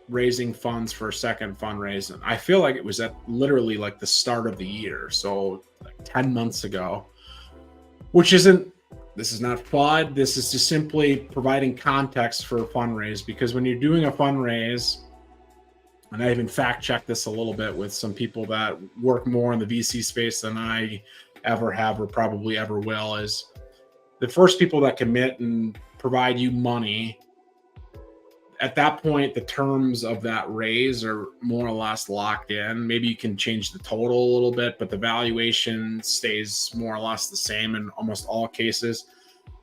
raising funds for a second fundraise. And I feel like it was at literally like the start of the year. So like 10 months ago, this is not FUD. This is just simply providing context for a fundraise, because when you're doing a fundraise, and I even fact checked this a little bit with some people that work more in the VC space than I ever have or probably ever will, is the first people that commit and provide you money, at that point, the terms of that raise are more or less locked in. Maybe you can change the total a little bit, but the valuation stays more or less the same in almost all cases.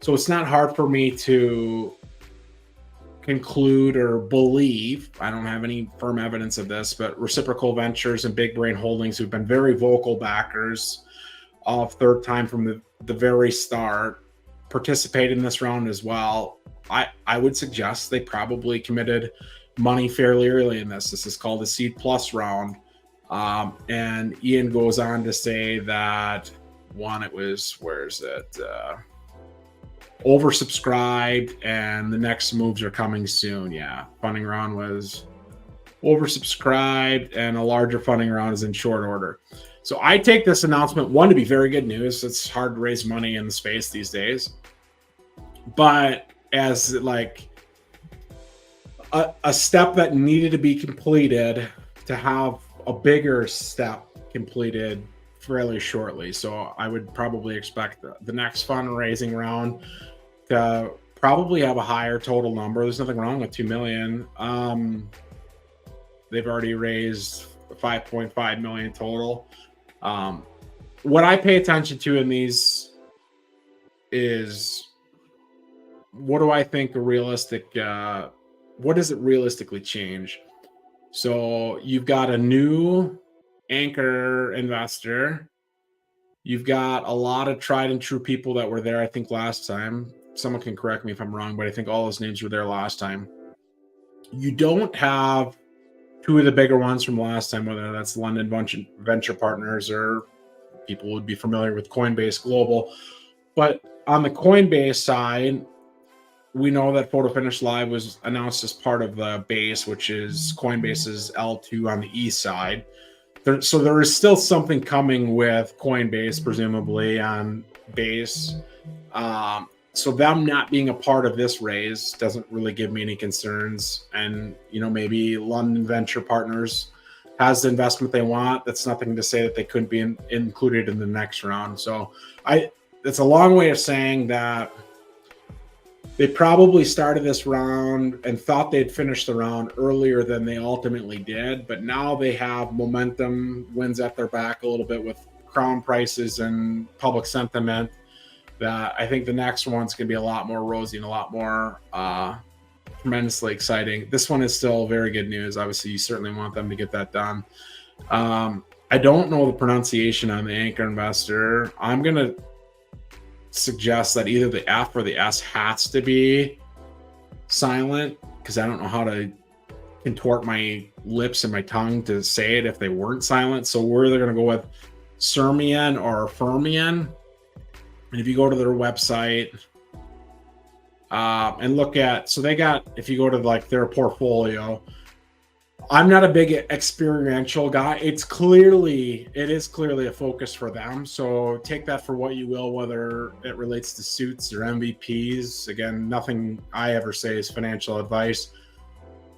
So it's not hard for me to conclude or believe, I don't have any firm evidence of this, but Reciprocal Ventures and Big Brain Holdings, who've been very vocal backers of Third Time from the very start, participate in this round as well. I would suggest they probably committed money fairly early in this. This is called the Seed Plus round. And Ian goes on to say that oversubscribed and the next moves are coming soon. Yeah, funding round was oversubscribed and a larger funding round is in short order. So I take this announcement, one, to be very good news. It's hard to raise money in the space these days, but as like a step that needed to be completed to have a bigger step completed fairly shortly. So I would probably expect the next fundraising round to probably have a higher total number. There's nothing wrong with 2 million. They've already raised 5.5 million total. What I pay attention to in these is, what do I think a realistic, what does it realistically change? So you've got a new anchor investor. You've got a lot of tried and true people that were there, I think, last time. Someone can correct me if I'm wrong, but I think all those names were there last time. You don't have two of the bigger ones from last time, whether that's London Venture Partners or people would be familiar with Coinbase Global. But on the Coinbase side, we know that Photo Finish Live was announced as part of the base, which is Coinbase's L2 on the east side. So there is still something coming with Coinbase, presumably on base. So them not being a part of this raise doesn't really give me any concerns. And, maybe London Venture Partners has the investment they want. That's nothing to say that they couldn't be included in the next round. So it's a long way of saying that they probably started this round and thought they'd finish the round earlier than they ultimately did. But now they have momentum, winds at their back a little bit with crown prices and public sentiment, that I think the next one's going to be a lot more rosy and a lot more tremendously exciting. This one is still very good news. Obviously, you certainly want them to get that done. I don't know the pronunciation on the anchor investor. I'm going to suggest that either the F or the S has to be silent, because I don't know how to contort my lips and my tongue to say it if they weren't silent. So we're either going to go with Sermian or Fermian. And if you go to their website and look at, so they got, if you go to like their portfolio, I'm not a big experiential guy. It is clearly a focus for them. So take that for what you will, whether it relates to suits or MVPs. Again, nothing I ever say is financial advice,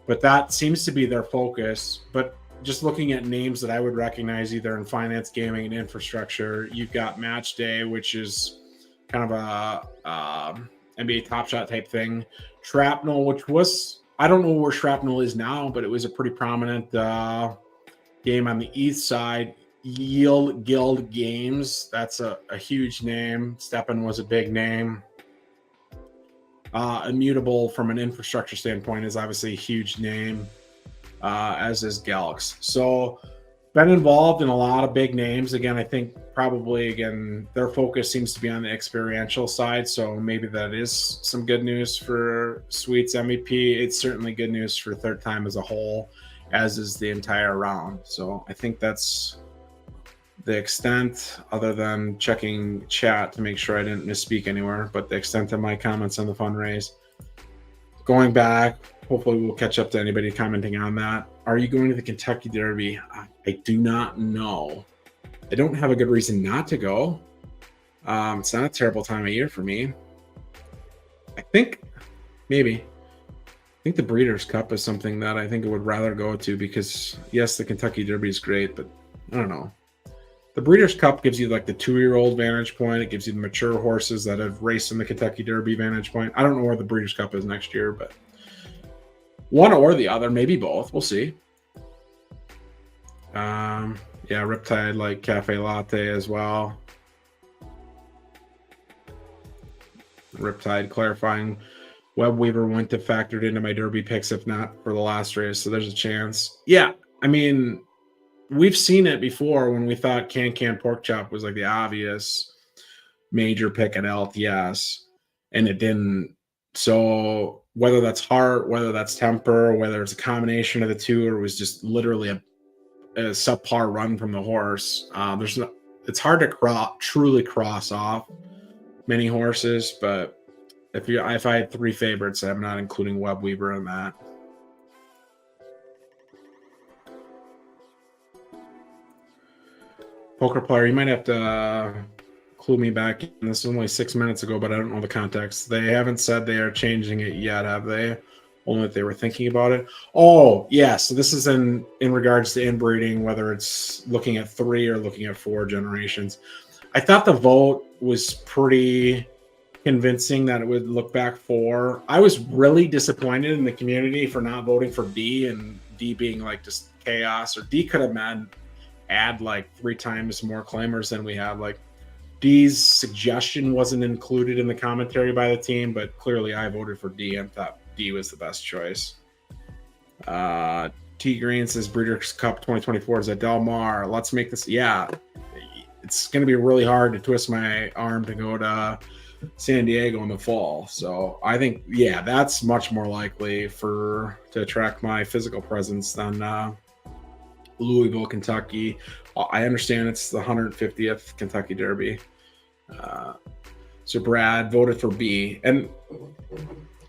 but that seems to be their focus. But just looking at names that I would recognize either in finance, gaming, and infrastructure, you've got Match Day, which is kind of a NBA Top Shot type thing. Shrapnel, which was, I don't know where Shrapnel is now, but it was a pretty prominent game on the east side. Yield Guild Games, that's a huge name. Steppen was a big name. Immutable from an infrastructure standpoint is obviously a huge name, as is Galax. So been involved in a lot of big names. Again, I think probably, their focus seems to be on the experiential side. So maybe that is some good news for Sweets MVP. It's certainly good news for Third Time as a whole, as is the entire round. So I think that's the extent, other than checking chat to make sure I didn't misspeak anywhere, but the extent of my comments on the fundraise. Going back, hopefully we'll catch up to anybody commenting on that. Are you going to the Kentucky Derby? I do not know. I don't have a good reason not to go. It's not a terrible time of year for me. I think the Breeders' Cup is something that I think I would rather go to, because yes, the Kentucky Derby is great, but I don't know. The Breeders' Cup gives you like the 2-year-old vantage point. It gives you the mature horses that have raced in the Kentucky Derby vantage point. I don't know where the Breeders' Cup is next year, but one or the other, maybe both. We'll see. Yeah, Riptide like Cafe Latte as well. Riptide clarifying Web Weaver wouldn't have factored into my Derby picks if not for the last race, so there's a chance. Yeah, I mean, we've seen it before when we thought Can Pork Chop was like the obvious major pick at LTS, and it didn't. So whether that's heart, whether that's temper, whether it's a combination of the two, or it was just literally a subpar run from the horse, it's hard to truly cross off many horses. But if I had 3 favorites, I'm not including Web Weaver in that. Poker player, you might have to clue me back in. This is only 6 minutes ago, but I don't know the context. They haven't said they are changing it yet, have they? Only that they were thinking about it. Oh, yeah. So this is in regards to inbreeding, whether it's looking at 3 or looking at 4 generations. I thought the vote was pretty convincing that it would look back 4. I was really disappointed in the community for not voting for D, and D being like just chaos. Or D could have add like 3 times more claimers than we have. Like, D's suggestion wasn't included in the commentary by the team, but clearly I voted for D and thought D was the best choice. T Green says Breeders' Cup 2024 is at Del Mar. Let's make this. Yeah, it's going to be really hard to twist my arm to go to San Diego in the fall. So I think, yeah, that's much more likely to attract my physical presence than Louisville, Kentucky. I understand it's the 150th Kentucky Derby. So Brad voted for B. And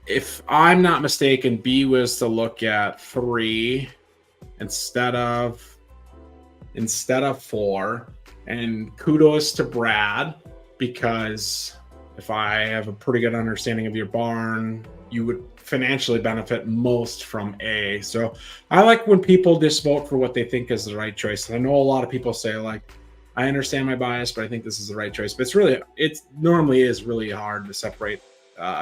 if I'm not mistaken, B was to look at 3 instead of 4. And kudos to Brad, because if I have a pretty good understanding of your barn, you would financially benefit most from A. So I like when people just vote for what they think is the right choice. I know a lot of people say, like, I understand my bias, but I think this is the right choice. But it normally is really hard to separate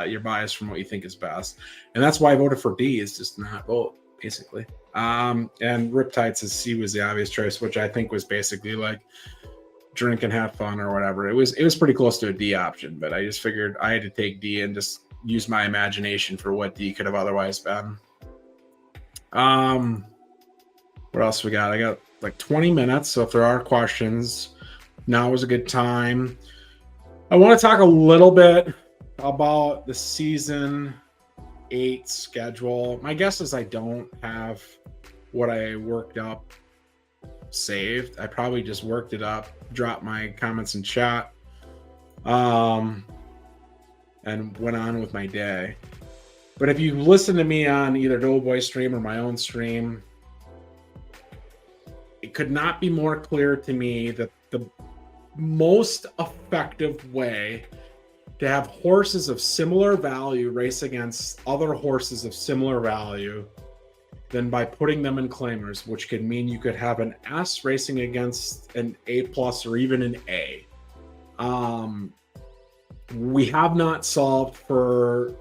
your bias from what you think is best. And that's why I voted for D, is just not vote, basically. And Riptide says C was the obvious choice, which I think was basically like drink and have fun or whatever. It was pretty close to a D option, but I just figured I had to take D and just use my imagination for what D could have otherwise been. What else we got? I got like 20 minutes, so if there are questions, now is a good time. I want to talk a little bit about the season 8 schedule. My guess is I don't have what I worked up saved. I probably just worked it up, dropped my comments in chat, and went on with my day. But if you listen to me on either Doughboy stream or my own stream, it could not be more clear to me that the most effective way to have horses of similar value race against other horses of similar value than by putting them in claimers, which could mean you could have an S racing against an A plus or even an A. We have not solved for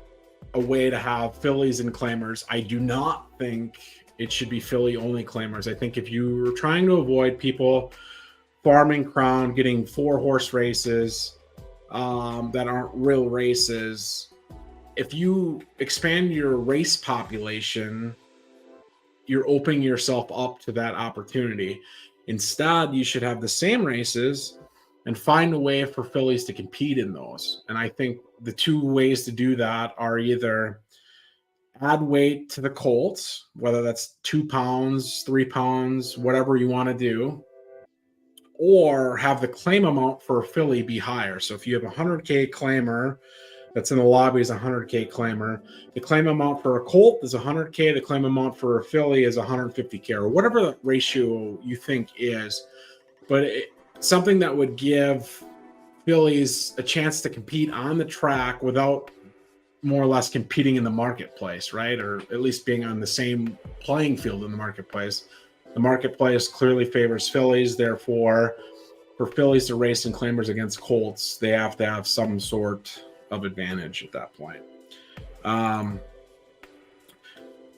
a way to have fillies and claimers. I do not think it should be filly only claimers. I think if you're trying to avoid people farming crown, getting 4 horse races that aren't real races, if you expand your race population, you're opening yourself up to that opportunity. Instead, you should have the same races and find a way for fillies to compete in those. And I think the 2 ways to do that are either add weight to the colts, whether that's 2 pounds, 3 pounds, whatever you want to do, or have the claim amount for a filly be higher. So if you have a 100K claimer that's in the lobby is a 100K claimer, the claim amount for a colt is 100K, the claim amount for a filly is 150K, or whatever the ratio you think is. But something that would give fillies a chance to compete on the track without more or less competing in the marketplace, right? Or at least being on the same playing field in the marketplace. The marketplace clearly favors fillies. Therefore, for fillies to race in claimers against colts, they have to have some sort of advantage at that point.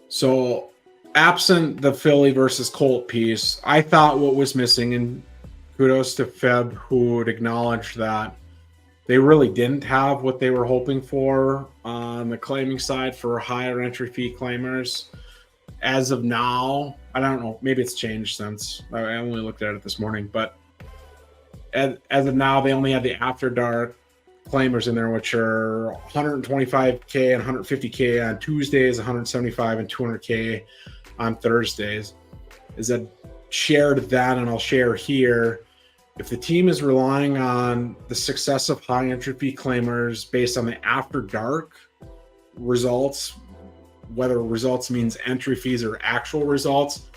So absent the filly versus colt piece, I thought what was missing, and kudos to Feb, who would acknowledge that they really didn't have what they were hoping for on the claiming side for higher entry fee claimers. As of now, I don't know, maybe it's changed since I only looked at it this morning, but as of now, they only have the after dark claimers in there, which are 125K and 150K on Tuesdays, 175 and 200K on Thursdays. Is that shared that, and I'll share here. If the team is relying on the success of high entry fee claimers based on the after dark results, whether results means entry fees or actual results,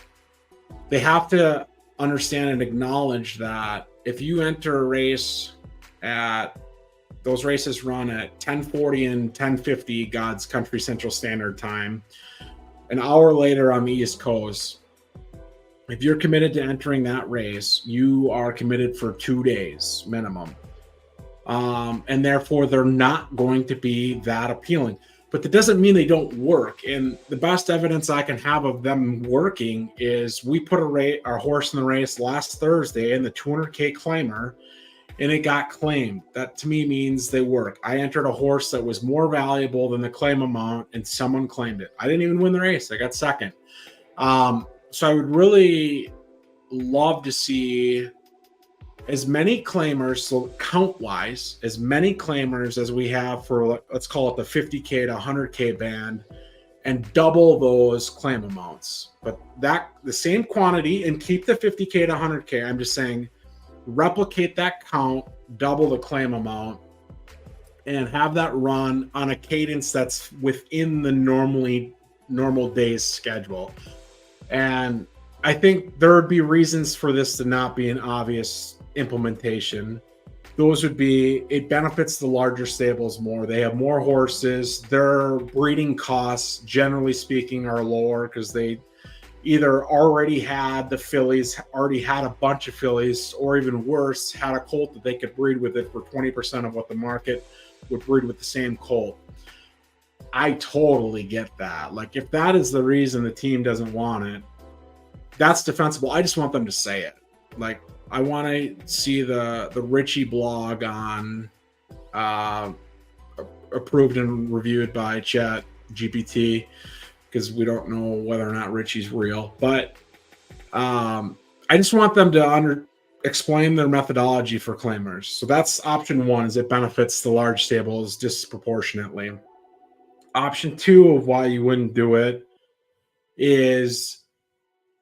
they have to understand and acknowledge that if you enter a race at those races run at 10:40 and 10:50 God's Country Central Standard Time, an hour later on the East Coast, if you're committed to entering that race, you are committed for 2 days minimum. And therefore, they're not going to be that appealing. But that doesn't mean they don't work. And the best evidence I can have of them working is we put our horse in the race last Thursday in the 200K claimer, and it got claimed. That to me means they work. I entered a horse that was more valuable than the claim amount, and someone claimed it. I didn't even win the race. I got second. So I would really love to see as many claimers, so count wise, as many claimers as we have for, let's call it the 50K to 100K band, and double those claim amounts. But that the same quantity, and keep the 50K to 100K. I'm just saying, replicate that count, double the claim amount, and have that run on a cadence that's within the normal day's schedule. And I think there would be reasons for this to not be an obvious implementation. Those would be, it benefits the larger stables more. They have more horses. Their breeding costs, generally speaking, are lower because they either already had the fillies, already had a bunch of fillies, or even worse, had a colt that they could breed with it for 20% of what the market would breed with the same colt. I totally get that. Like, if that is the reason the team doesn't want it, that's defensible. I just want them to say it. Like, I want to see the Richie blog on approved and reviewed by Chat GPT, because we don't know whether or not Richie's real. But I just want them to explain their methodology for claimers. So that's option one, is it benefits the large stables disproportionately. Option two of why you wouldn't do it is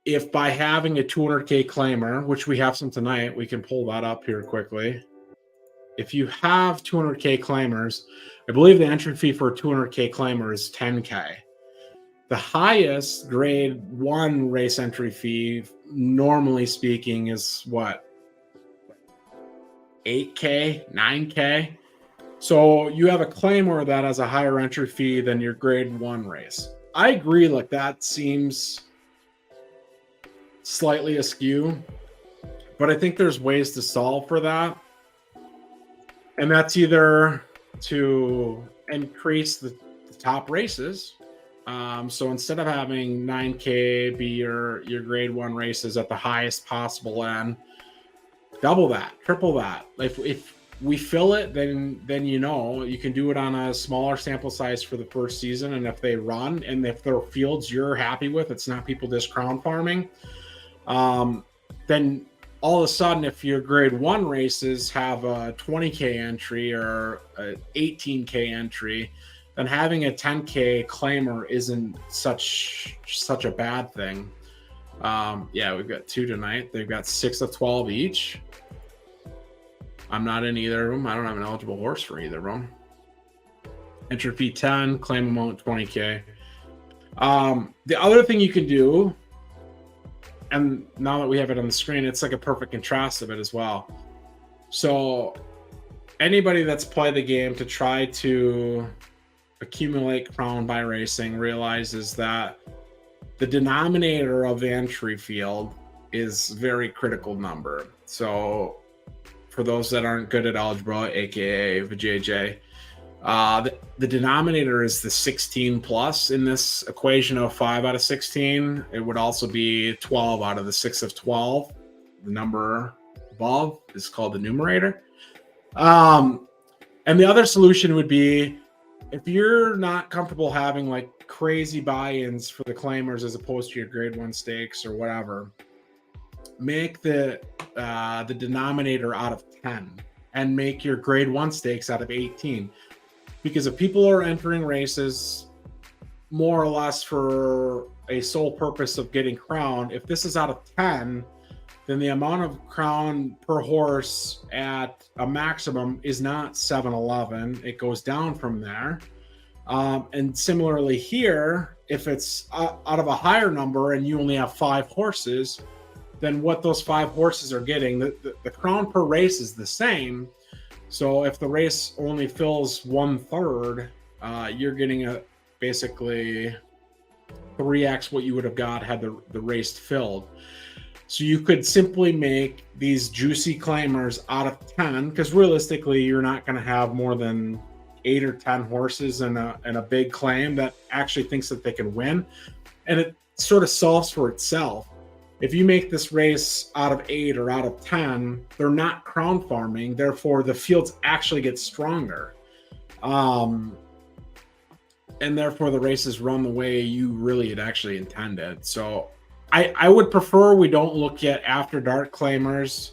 if by having a 200K claimer, which we have some tonight, we can pull that up here quickly. If you have 200K claimers, I believe the entry fee for a 200K claimer is 10K. The highest grade 1 race entry fee, normally speaking, is what? 8K, 9K. So you have a claimer that has a higher entry fee than your grade 1 race. I agree, like, that seems slightly askew, but I think there's ways to solve for that. And that's either to increase the top races. So instead of having 9K be your grade 1 races at the highest possible end, double that, triple that. If we fill it, then you can do it on a smaller sample size for the first season. And if they run, and if their fields you're happy with, it's not people just crown farming, then all of a sudden, if your grade 1 races have a 20K entry or a 18K entry, then having a 10K claimer isn't such a bad thing. Yeah, we've got 2 tonight. They've got 6 of 12 each. I'm not in either of them. I don't have an eligible horse for either of them. Entry fee 10, claim amount 20K. The other thing you can do, and now that we have it on the screen, it's like a perfect contrast of it as well. So anybody that's played the game to try to accumulate crown by racing realizes that the denominator of the entry field is a very critical number. So for those that aren't good at algebra, aka VJJ, the denominator is the 16 plus in this equation of 5 out of 16. It would also be 12 out of the 6 of 12. The number above is called the numerator. And the other solution would be, if you're not comfortable having like crazy buy-ins for the claimers as opposed to your grade 1 stakes or whatever, make the denominator out of 10 and make your grade 1 stakes out of 18. Because if people are entering races more or less for a sole purpose of getting crown, if this is out of 10, then the amount of crown per horse at a maximum is not 7-11. It goes down from there. And similarly here, if it's out of a higher number and you only have 5 horses, then what those 5 horses are getting, the crown per race is the same. So if the race only fills 1/3, you're getting basically 3x what you would have got had the race filled. So you could simply make these juicy claimers out of 10, because realistically, you're not going to have more than 8 or 10 horses in a big claim that actually thinks that they can win. And it sort of solves for itself. If you make this race out of 8 or out of 10, they're not crown farming. Therefore, the fields actually get stronger. And therefore, the races run the way you really had actually intended. So I would prefer we don't look at after dark claimers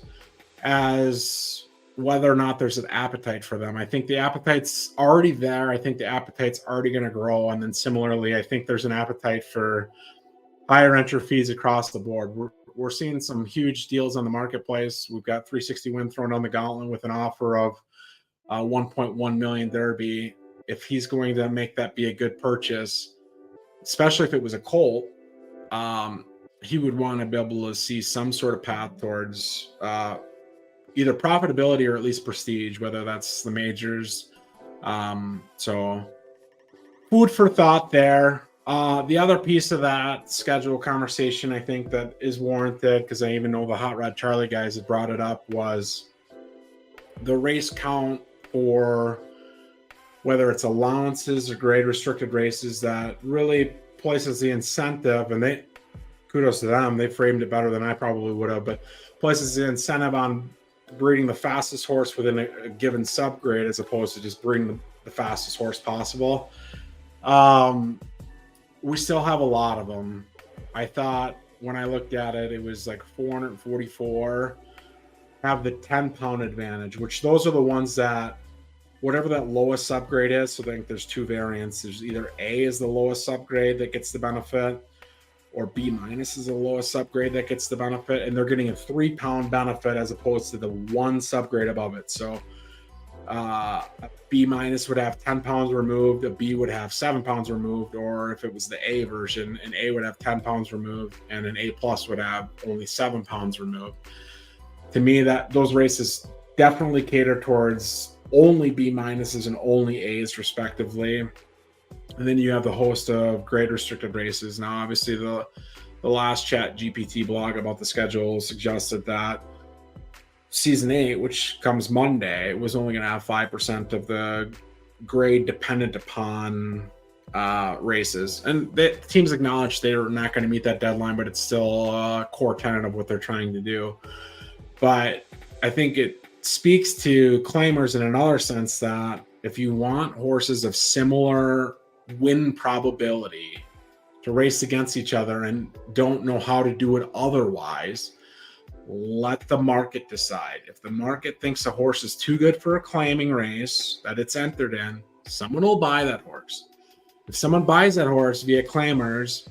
as whether or not there's an appetite for them. I think the appetite's already there. I think the appetite's already going to grow. And then similarly, I think there's an appetite for higher entry fees across the board. We're seeing some huge deals on the marketplace. We've got 360 Win thrown on the Gauntlet with an offer of 1.1 million Derby. If he's going to make that be a good purchase, especially if it was a Colt, he would want to be able to see some sort of path towards either profitability or at least prestige, whether that's the majors. So food for thought there. The other piece of that schedule conversation I think that is warranted, because I even know the Hot Rod Charlie guys had brought it up, was the race count for whether it's allowances or grade restricted races that really places the incentive, and they kudos to them, they framed it better than I probably would have, but places the incentive on breeding the fastest horse within a given subgrade as opposed to just breeding the fastest horse possible. We still have a lot of them. I thought when I looked at it, it was like 444 have the 10-pound advantage, which those are the ones that whatever that lowest subgrade is. So I think there's two variants. There's either A is the lowest subgrade that gets the benefit, or B minus is the lowest subgrade that gets the benefit, and they're getting a 3-pound benefit as opposed to the one subgrade above it. So a B minus would have 10 pounds removed, a B would have 7 pounds removed, or if it was the A version, an A would have 10 pounds removed and an A plus would have only 7 pounds removed. To me, that those races definitely cater towards only B minuses and only A's respectively. And then you have the host of grade restricted races. Now, obviously, the last Chat GPT blog about the schedule suggested that season 8, which comes Monday, was only going to have 5% of the grade dependent upon races. And the teams acknowledged they are not going to meet that deadline, but it's still a core tenet of what they're trying to do. But I think it speaks to claimers in another sense that if you want horses of similar win probability to race against each other and don't know how to do it otherwise, let the market decide. If the market thinks a horse is too good for a claiming race that it's entered in, someone will buy that horse. If someone buys that horse via claimers,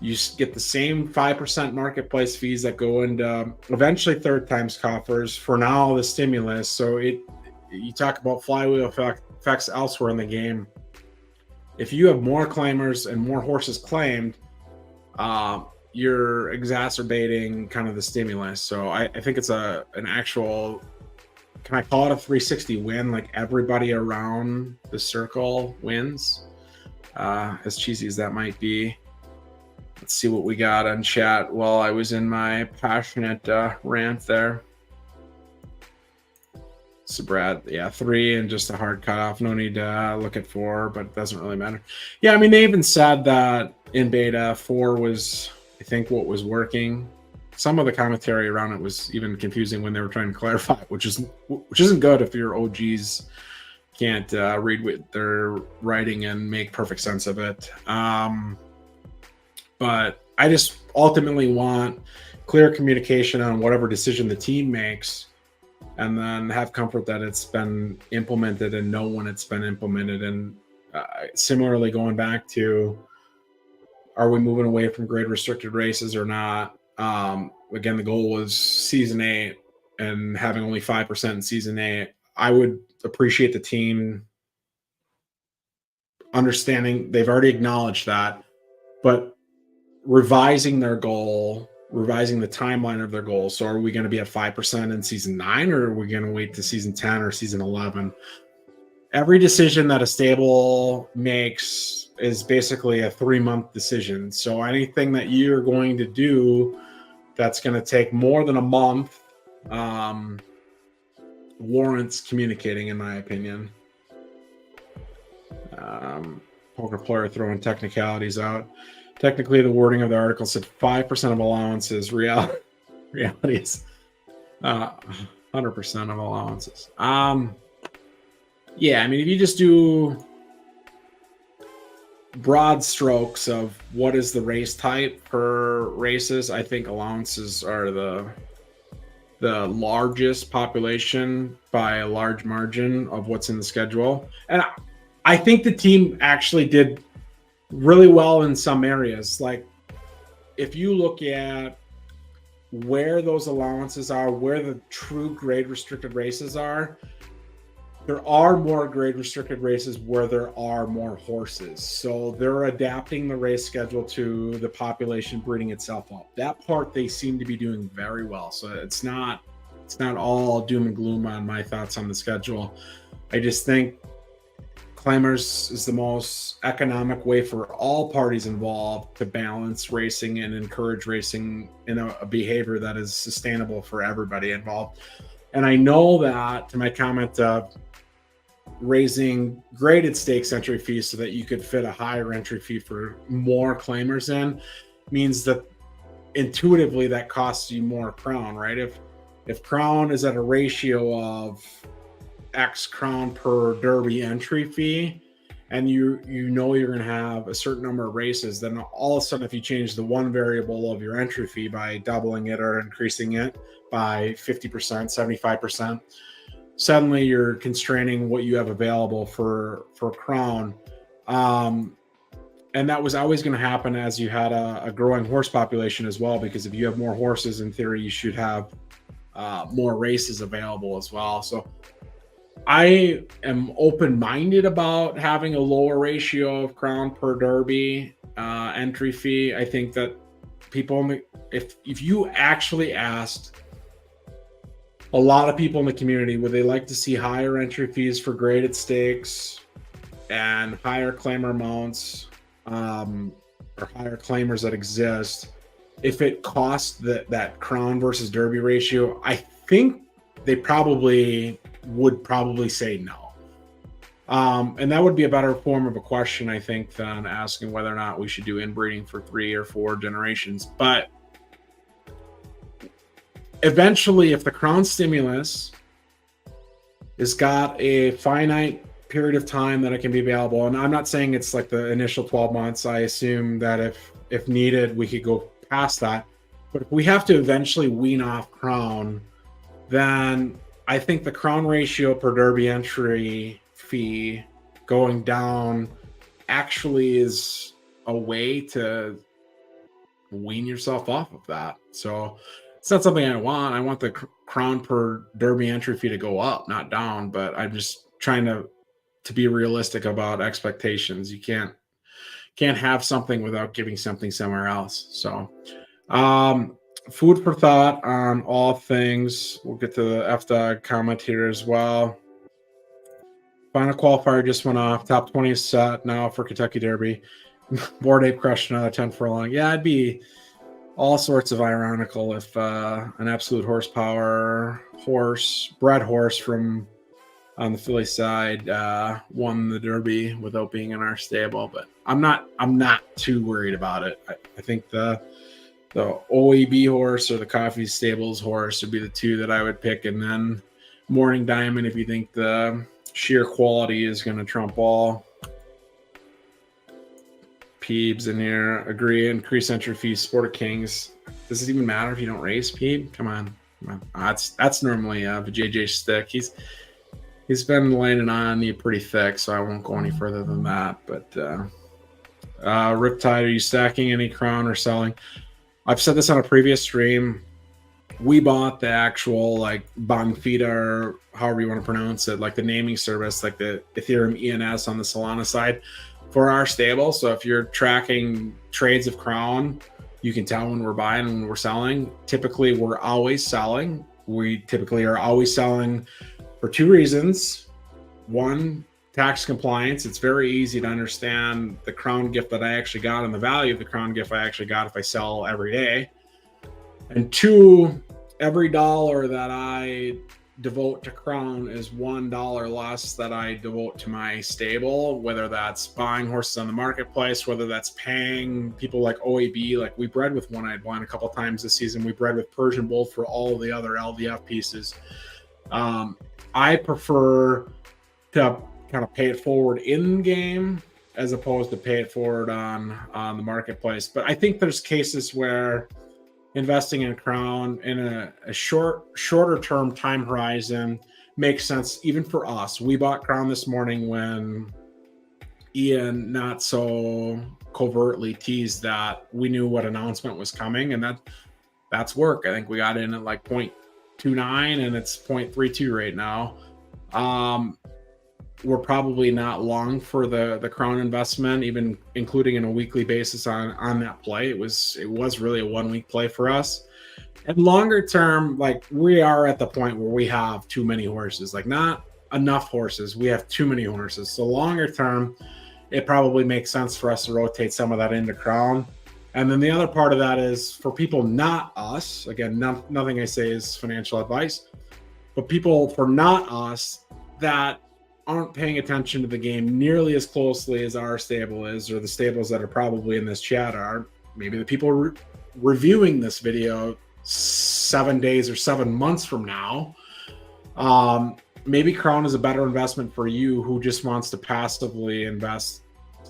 you get the same 5% marketplace fees that go into eventually third times coffers. For now, the stimulus. So you talk about flywheel effects elsewhere in the game. If you have more claimers and more horses claimed, you're exacerbating kind of the stimulus. So I think it's an actual, can I call it a 360 win? Like everybody around the circle wins, as cheesy as that might be. Let's see what we got on chat while I was in my passionate rant there. So Brad, yeah, 3 and just a hard cutoff. No need to look at 4, but it doesn't really matter. Yeah, I mean, they even said that in beta 4 was, I think, what was working. Some of the commentary around it was even confusing when they were trying to clarify, which isn't good if your OGs can't read what they're writing and make perfect sense of it. But I just ultimately want clear communication on whatever decision the team makes, and then have comfort that it's been implemented and know when it's been implemented. And similarly, going back to, are we moving away from grade restricted races or not? Again, the goal was season 8 and having only 5% in season 8. I would appreciate the team understanding they've already acknowledged that, but revising their goal, revising the timeline of their goal. So are we going to be at 5% in season 9, or are we going to wait to season 10 or season 11? Every decision that a stable makes is basically a 3-month decision. So anything that you're going to do that's going to take more than a month warrants communicating, in my opinion. Poker player throwing technicalities out. Technically, the wording of the article said 5% of allowances. Reality is 100% of allowances. Yeah, I mean, if you just do broad strokes of what is the race type for races, I think allowances are the the largest population by a large margin of what's in the schedule. And I think the team actually did really well in some areas. Like if you look at where those allowances are, where the true grade restricted races are, there are more grade restricted races where there are more horses. So they're adapting the race schedule to the population breeding itself up. That part they seem to be doing very well. So it's not all doom and gloom on my thoughts on the schedule. I just think Climbers is the most economic way for all parties involved to balance racing and encourage racing in a behavior that is sustainable for everybody involved. And I know that, to my comment of raising graded stakes entry fees so that you could fit a higher entry fee for more claimers in, means that intuitively that costs you more crown, right? If crown is at a ratio of X crown per derby entry fee, and you know you're going to have a certain number of races, then all of a sudden if you change the one variable of your entry fee by doubling it or increasing it by 50%, 75%, suddenly you're constraining what you have available for crown. And that was always going to happen as you had a growing horse population as well, because if you have more horses, in theory you should have more races available as well. So I am open-minded about having a lower ratio of crown per derby entry fee. I think that people, if you actually asked a lot of people in the community, would they like to see higher entry fees for graded stakes and higher claimer amounts, or higher claimers that exist, if it costs that crown versus derby ratio? I think they would probably say no. And that would be a better form of a question, I think, than asking whether or not we should do inbreeding for 3 or 4 generations. But eventually, if the crown stimulus has got a finite period of time that it can be available, and I'm not saying it's like the initial 12 months, I assume that if needed, we could go past that. But if we have to eventually wean off crown, then I think the crown ratio per derby entry fee going down actually is a way to wean yourself off of that. So it's not something I want. I want the crown per derby entry fee to go up, not down. But I'm just trying to be realistic about expectations. You can't have something without giving something somewhere else. So food for thought on all things. We'll get to the F-Dog comment here as well. Final qualifier just went off. Top 20 is set now for Kentucky Derby. Board Ape crushed another 10 furlong. Yeah, it'd be all sorts of ironical if an absolute horsepower bred horse from on the Philly side won the Derby without being in our stable. But I'm not too worried about it. I think the OEB horse or the Coffee Stables horse would be the two that I would pick, and then Morning Diamond if you think the sheer quality is going to trump all. Peebs in here agree. Increase entry fees. Sport of Kings. Does it even matter if you don't race, Peeb? Come on. That's normally JJ stick. He's been laying it on me pretty thick, so I won't go any further than that. But Riptide, are you stacking any crown or selling? I've said this on a previous stream. We bought the actual Bonfida, or however you want to pronounce it, like the naming service, like the Ethereum ENS on the Solana side for our stable. So if you're tracking trades of crown, you can tell when we're buying and when we're selling. Typically, we're always selling. We typically are always selling for 2 reasons. One, tax compliance. It's very easy to understand the crown gift that I actually got and the value of the crown gift I actually got if I sell every day. And 2, every dollar that I devote to crown is $1 less that I devote to my stable, whether that's buying horses on the marketplace, whether that's paying people like OEB. Like we bred with One-Eyed Blind a couple times this season. We bred with Persian Bull for all the other LDF pieces. I prefer to kind of pay it forward in game as opposed to pay it forward on the marketplace. But I think there's cases where investing in Crown in a shorter term time horizon makes sense even for us. We bought Crown this morning when Ian not so covertly teased that we knew what announcement was coming, and that's work. I think we got in at like 0.29 and it's 0.32 right now. We're probably not long for the Crown investment, even including in a weekly basis on that play. It was really a 1 week play for us. And longer term, like, we are at the point where we have too many horses, like not enough horses. We have too many horses. So longer term, it probably makes sense for us to rotate some of that into Crown. And then the other part of that is for people not us. Again, nothing I say is financial advice, but people for not us that aren't paying attention to the game nearly as closely as our stable is, or the stables that are probably in this chat are, maybe the people reviewing this video 7 days or 7 months from now. Maybe Crown is a better investment for you who just wants to passively invest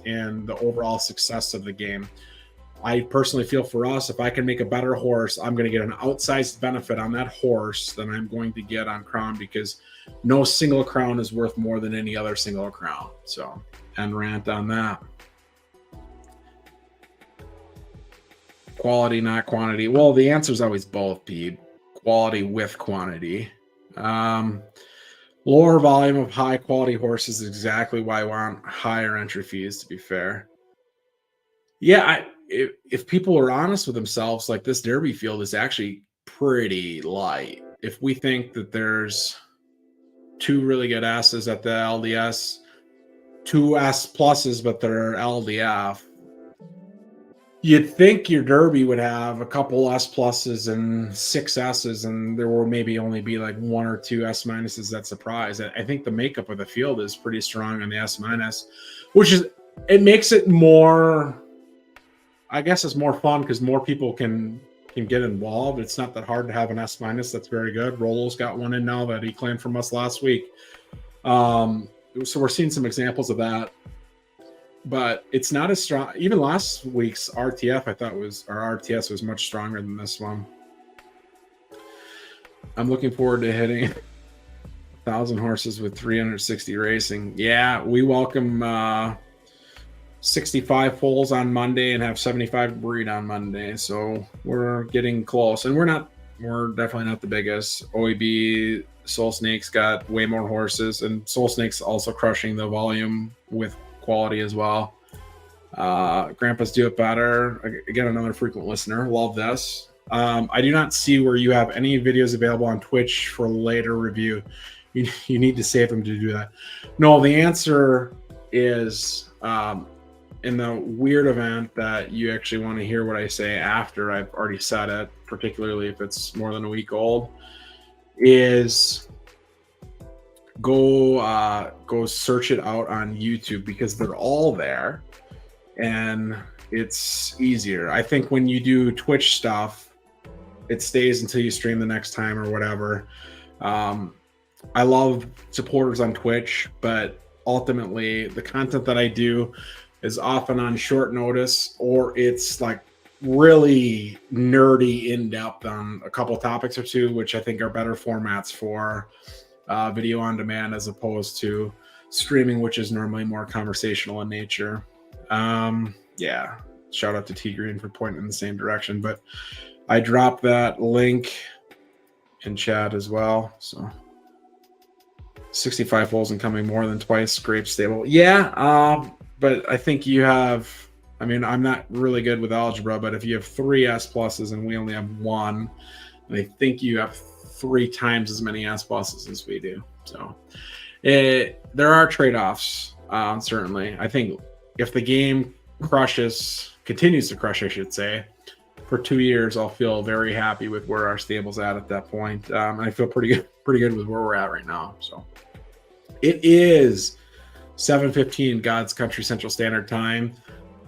in the overall success of the game. I personally feel for us, if I can make a better horse, I'm going to get an outsized benefit on that horse than I'm going to get on Crown, because no single Crown is worth more than any other single Crown. So, end rant on that. Quality, not quantity. Well, the answer is always both, Pete. Quality with quantity. Lower volume of high quality horses is exactly why I want higher entry fees, to be fair. Yeah, if people are honest with themselves, like, this Derby field is actually pretty light. If we think that there's 2 really good S's at the LDS, 2 S pluses, but they're LDF, you'd think your Derby would have a couple S pluses and 6 S's, and there will maybe only be like 1 or 2 S minuses that surprise. I think the makeup of the field is pretty strong on the S minus, it makes it more, I guess it's more fun because more people can get involved. It's not that hard to have an S minus. That's very good. Rolo's got one in now that he claimed from us last week. So we're seeing some examples of that, but it's not as strong. Even last week's RTF, I thought our RTS was much stronger than this one. I'm looking forward to hitting 1,000 horses with 360 racing. Yeah, we welcome 65 foals on Monday and have 75 breed on Monday. So we're getting close, and we're definitely not the biggest. OEB Soul Snake's got way more horses, and Soul Snake's also crushing the volume with quality as well. Grandpa's Do It Better, again, another frequent listener. Love this. I do not see where you have any videos available on Twitch for later review. You need to save them to do that. No, the answer is in the weird event that you actually want to hear what I say after I've already said it, particularly if it's more than a week old, is go search it out on YouTube, because they're all there and it's easier. I think when you do Twitch stuff, it stays until you stream the next time or whatever. I love supporters on Twitch, but ultimately the content that I do is often on short notice, or it's like really nerdy in depth on a couple topics or two, which I think are better formats for video on demand as opposed to streaming, which is normally more conversational in nature. Yeah, shout out to T Green for pointing in the same direction, but I dropped that link in chat as well. So 65 foals and coming more than twice, scrape stable. Yeah, but I think you have, I mean, I'm not really good with algebra, but if you have 3 S pluses and we only have 1, I think you have 3 times as many S pluses as we do. So there are trade-offs, certainly. I think if the game continues to crush, I should say, for 2 years, I'll feel very happy with where our stable's at that point. And I feel pretty good with where we're at right now. So it is 7:15 God's Country Central Standard Time.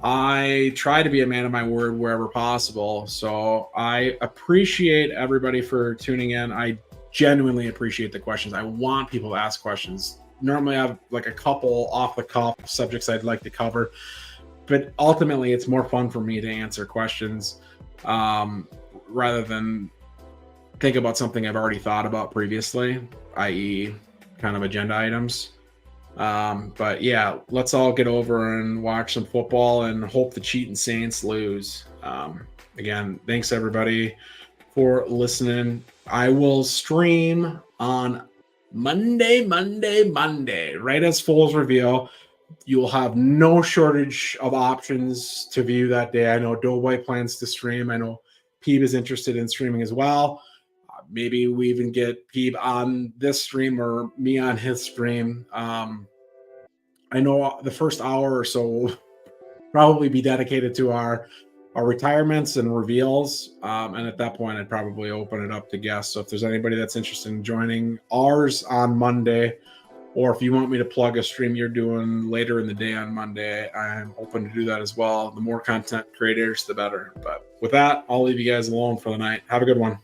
I try to be a man of my word wherever possible. So I appreciate everybody for tuning in. I genuinely appreciate the questions. I want people to ask questions. Normally I have like a couple off the cuff subjects I'd like to cover, but ultimately it's more fun for me to answer questions. rather than think about something I've already thought about previously, i.e. kind of agenda items. But yeah, let's all get over and watch some football and hope the cheating Saints lose. Again, thanks everybody for listening. I will stream on Monday, right as Foles reveal. You will have no shortage of options to view that day. I know Doughboy plans to stream. I know Peeb is interested in streaming as well. Maybe we even get Peeb on this stream or me on his stream. I know the first hour or so will probably be dedicated to our retirements and reveals. And at that point, I'd probably open it up to guests. So if there's anybody that's interested in joining ours on Monday, or if you want me to plug a stream you're doing later in the day on Monday, I'm open to do that as well. The more content creators, the better. But with that, I'll leave you guys alone for the night. Have a good one.